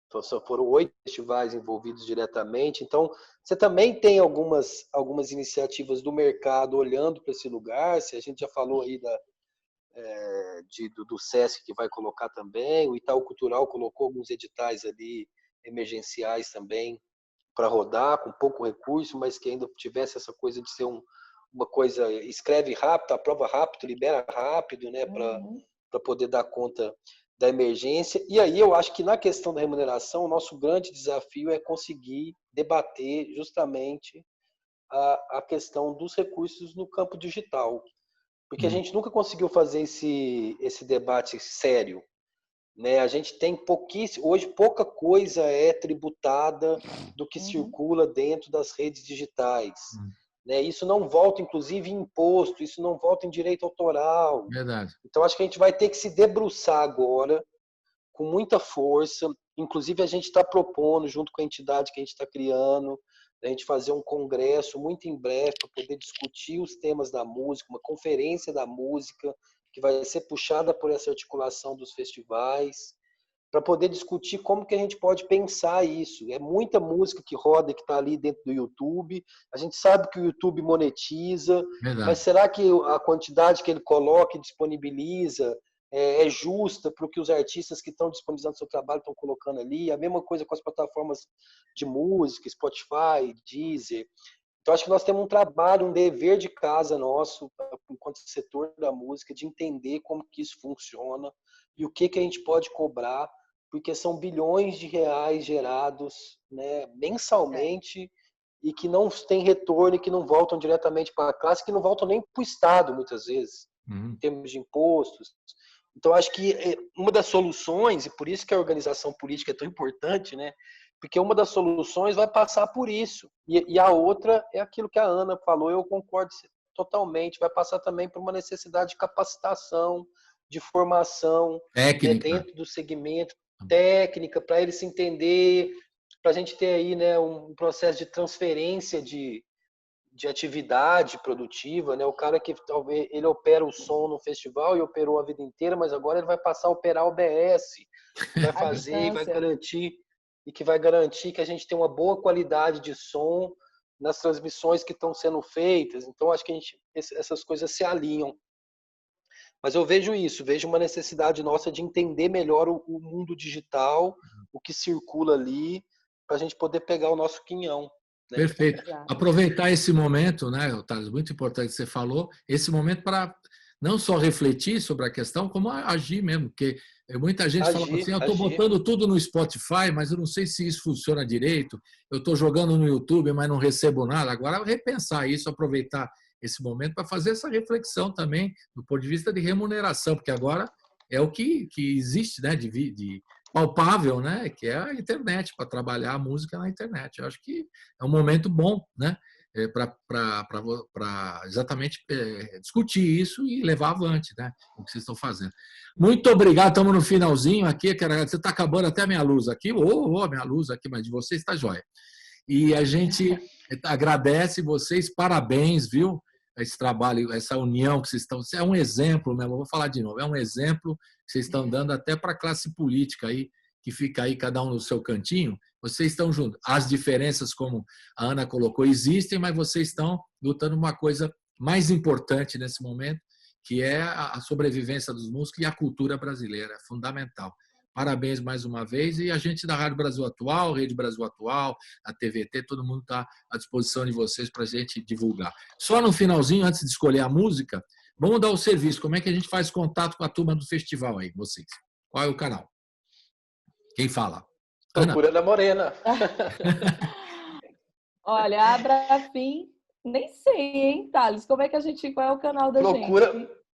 Então, só foram 8 festivais envolvidos diretamente. Então, você também tem algumas iniciativas do mercado olhando para esse lugar. Se a gente já falou aí do SESC, que vai colocar também. O Itaú Cultural colocou alguns editais ali emergenciais também para rodar, com pouco recurso, mas que ainda tivesse essa coisa de ser uma coisa, escreve rápido, aprova rápido, libera rápido, né, para poder dar conta da emergência. E aí eu acho que na questão da remuneração, o nosso grande desafio é conseguir debater justamente a questão dos recursos no campo digital, porque a gente nunca conseguiu fazer esse debate sério, né? A gente tem hoje pouca coisa é tributada do que circula dentro das redes digitais, né? Isso não volta, inclusive, em imposto, isso não volta em direito autoral. Verdade. Então, acho que a gente vai ter que se debruçar agora com muita força. Inclusive, a gente está propondo, junto com a entidade que a gente está criando, a gente fazer um congresso muito em breve para poder discutir os temas da música, uma conferência da música que vai ser puxada por essa articulação dos festivais, para poder discutir como que a gente pode pensar isso. É muita música que roda, que está ali dentro do YouTube. A gente sabe que o YouTube monetiza, mas será que a quantidade que ele coloca e disponibiliza é justa para o que os artistas que estão disponibilizando seu trabalho estão colocando ali? A mesma coisa com as plataformas de música, Spotify, Deezer. Então, acho que nós temos um trabalho, um dever de casa nosso, enquanto setor da música, de entender como que isso funciona e o que a gente pode cobrar, porque são bilhões de reais gerados, né, mensalmente, e que não têm retorno e que não voltam diretamente para a classe, que não voltam nem para o Estado, muitas vezes, em termos de impostos. Então, acho que uma das soluções, e por isso que a organização política é tão importante, né, porque uma das soluções vai passar por isso. E a outra é aquilo que a Ana falou, eu concordo totalmente, vai passar também por uma necessidade de capacitação, de formação dentro do segmento, técnica, para ele se entender, para a gente ter aí, né, um processo de transferência de atividade produtiva, né? O cara que talvez ele opera o som no festival e operou a vida inteira, mas agora ele vai passar a operar o OBS, vai fazer e vai garantir que a gente tem uma boa qualidade de som nas transmissões que estão sendo feitas. Então, acho que essas coisas se alinham. Mas eu vejo uma necessidade nossa de entender melhor o mundo digital, o que circula ali, para a gente poder pegar o nosso quinhão. Né? Perfeito. Aproveitar esse momento, né, Otávio, muito importante que você falou, esse momento para não só refletir sobre a questão, como agir mesmo, porque muita gente fala assim, eu estou botando tudo no Spotify, mas eu não sei se isso funciona direito, eu estou jogando no YouTube, mas não recebo nada. Agora, repensar isso, aproveitar esse momento para fazer essa reflexão também, do ponto de vista de remuneração, porque agora é o que existe, né, de palpável, né, que é a internet, para trabalhar a música na internet. Eu acho que é um momento bom, né, para exatamente discutir isso e levar avante, né, o que vocês estão fazendo. Muito obrigado, estamos no finalzinho aqui, você está acabando até a minha luz aqui, a minha luz aqui, mas de vocês está jóia. E a gente agradece vocês, parabéns, viu, esse trabalho, essa união que vocês estão... É um exemplo mesmo, eu vou falar de novo, é um exemplo que vocês estão dando até para a classe política aí, que fica aí cada um no seu cantinho, vocês estão juntos. As diferenças, como a Ana colocou, existem, mas vocês estão lutando uma coisa mais importante nesse momento, que é a sobrevivência dos músicos e a cultura brasileira, é fundamental. Parabéns mais uma vez, e a gente da Rádio Brasil Atual, Rede Brasil Atual, a TVT, todo mundo está à disposição de vocês para a gente divulgar. Só no finalzinho, antes de escolher a música, vamos dar o serviço. Como é que a gente faz contato com a turma do festival aí, vocês? Qual é o canal? Quem fala? Procura Ana Morena. Olha, a Abrafim, nem sei, hein, Thales? Como é que a gente... Qual é o canal da gente?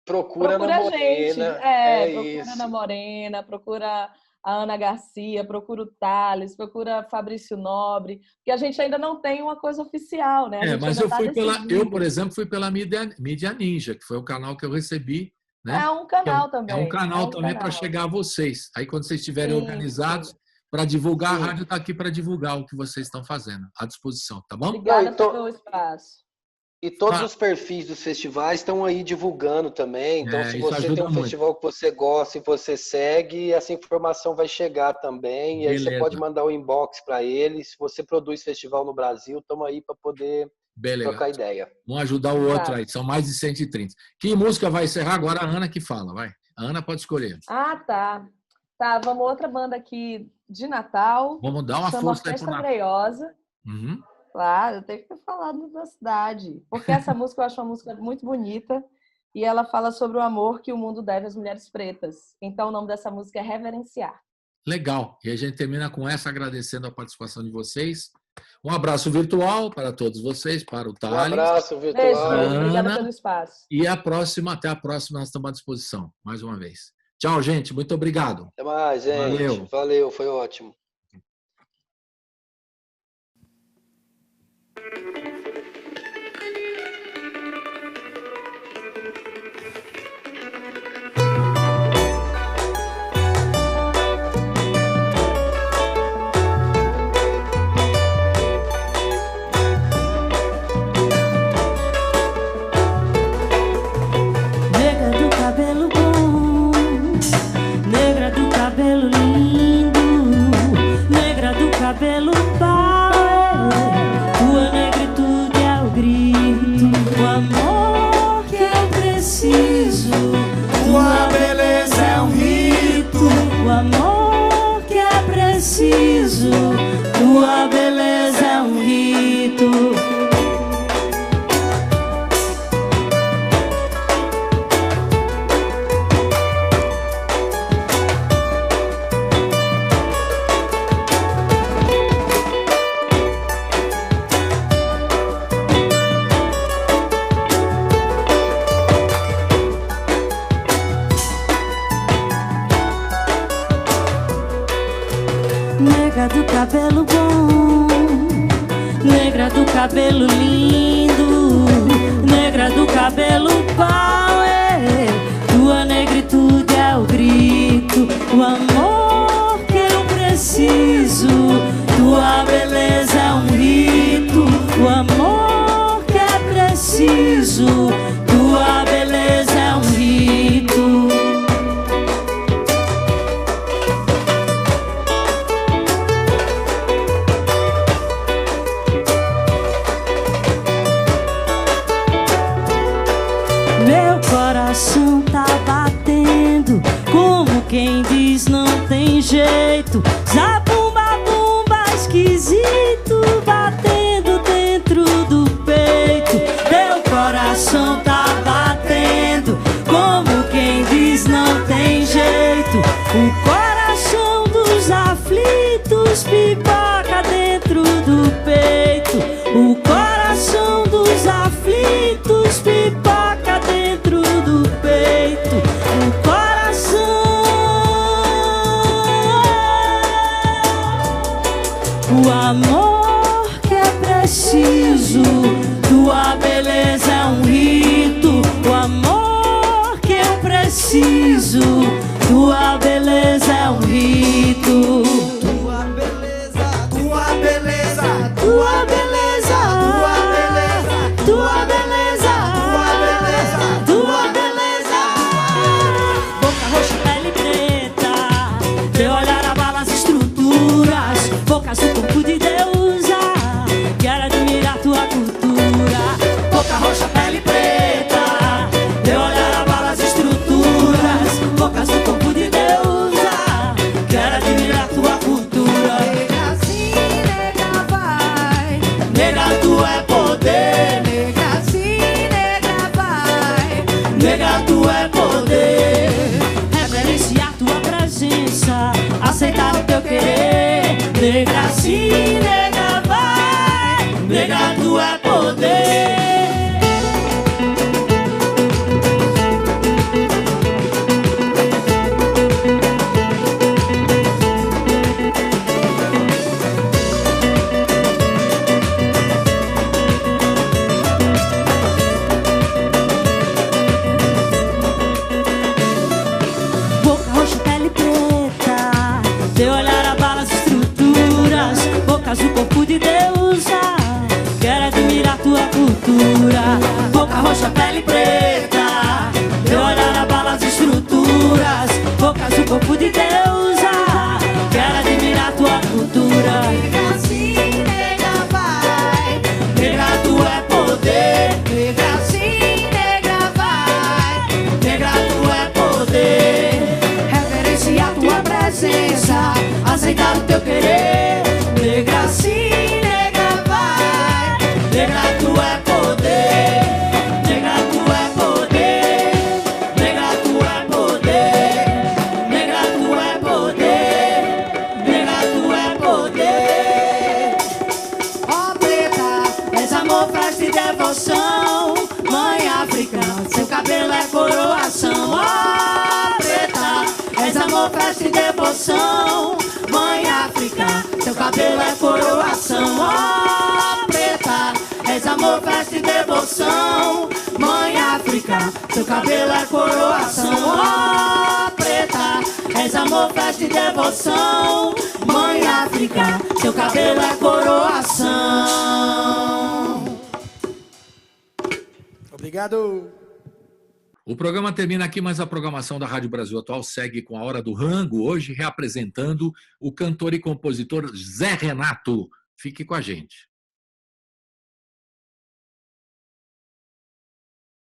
Procura Ana a gente. Morena. Procura Ana Morena, procura a Ana Garcia, procura o Thales, procura Fabrício Nobre, porque a gente ainda não tem uma coisa oficial, né? Mas eu, por exemplo, fui pela Mídia Ninja, que foi o canal que eu recebi. Né? É um canal também. É um canal também para chegar a vocês. Aí, quando vocês estiverem organizados, para divulgar, a rádio está aqui para divulgar o que vocês estão fazendo, à disposição, tá bom? Obrigada pelo espaço. E todos os perfis dos festivais estão aí divulgando também. Então, se você tem um festival que você gosta e você segue, essa informação vai chegar também. E aí você pode mandar o inbox para ele. Se você produz festival no Brasil, estamos aí para poder trocar ideia. Vamos ajudar o outro aí. São mais de 130. Que música vai encerrar agora? A Ana que fala, vai. A Ana pode escolher. Tá. Tá, vamos outra banda aqui de Natal. Vamos dar uma força aí pro Natal. Freiosa. Uhum. Claro, eu tenho que falar da cidade. Porque essa música eu acho uma música muito bonita e ela fala sobre o amor que o mundo deve às mulheres pretas. Então o nome dessa música é Reverenciar. Legal. E a gente termina com essa, agradecendo a participação de vocês. Um abraço virtual para todos vocês, para o Thales. Um abraço virtual. Beijo, obrigada pelo espaço. E até a próxima, nós estamos à disposição, mais uma vez. Tchau, gente. Muito obrigado. Até mais, gente. Valeu, foi ótimo. Cabelo power, tua negritude é o grito, o amor que eu preciso, tua beleza é um rito, o amor que é preciso, tua beleza é um rito. Negra do cabelo bom, negra do cabelo lindo, negra do cabelo power, tua negritude é o grito, o amor que eu preciso, tua beleza é um rito, o amor que é preciso, tua beleza é um rito. Coração tá batendo, como quem diz não tem jeito. Zabumba, bumba, esquisito, batendo dentro do peito. Meu coração tá batendo, como quem diz não tem jeito. O coração dos aflitos pipoca dentro do peito. O coração dos aflitos pipoca dentro do peito, o coração. O amor que é preciso, tua beleza é um rito, o amor que eu preciso, tua beleza é um rito. Tua beleza, tua beleza, tua beleza, tua beleza, tua beleza, tua beleza. Boca roxa, pele preta, teu olhar abala as estruturas. Boca azul, corpo de deusa, quero admirar tua cultura. Boca roxa, pele preta, teu olhar abala assim, nega, vai. Nega, tu é poder. Boca roxa, pele preta, teu olhar abala as estruturas. Boca azul, corpo de deusa, quero admirar tua cultura. Boca roxa, pele preta, teu olhar abala as estruturas. Boca azul, corpo de deusa, quero admirar tua cultura. Nega, sim, nega, vai. Nega, tu é poder. Nega, sim, nega, vai. Nega, tu é poder. Reverenciar tua presença, aceitar o teu querer. Nega, sim, nega, vai. Nega, tu é poder. Nega, tu é poder. Nega, tu é poder. Nega, tu é poder. Nega, tu é poder. Ó preta, és amor, festa e devoção. Mãe África, seu cabelo é coroação. Ó preta, és amor, festa e devoção. Mãe África, seu cabelo é coroação. Ó preta, és amor, festa e devoção. Mãe África, seu cabelo é coroação. Ó preta, és amor, festa e devoção. Mãe África, seu cabelo é coroação. Obrigado. O programa termina aqui, mas a programação da Rádio Brasil Atual segue com a Hora do Rango, hoje reapresentando o cantor e compositor Zé Renato. Fique com a gente.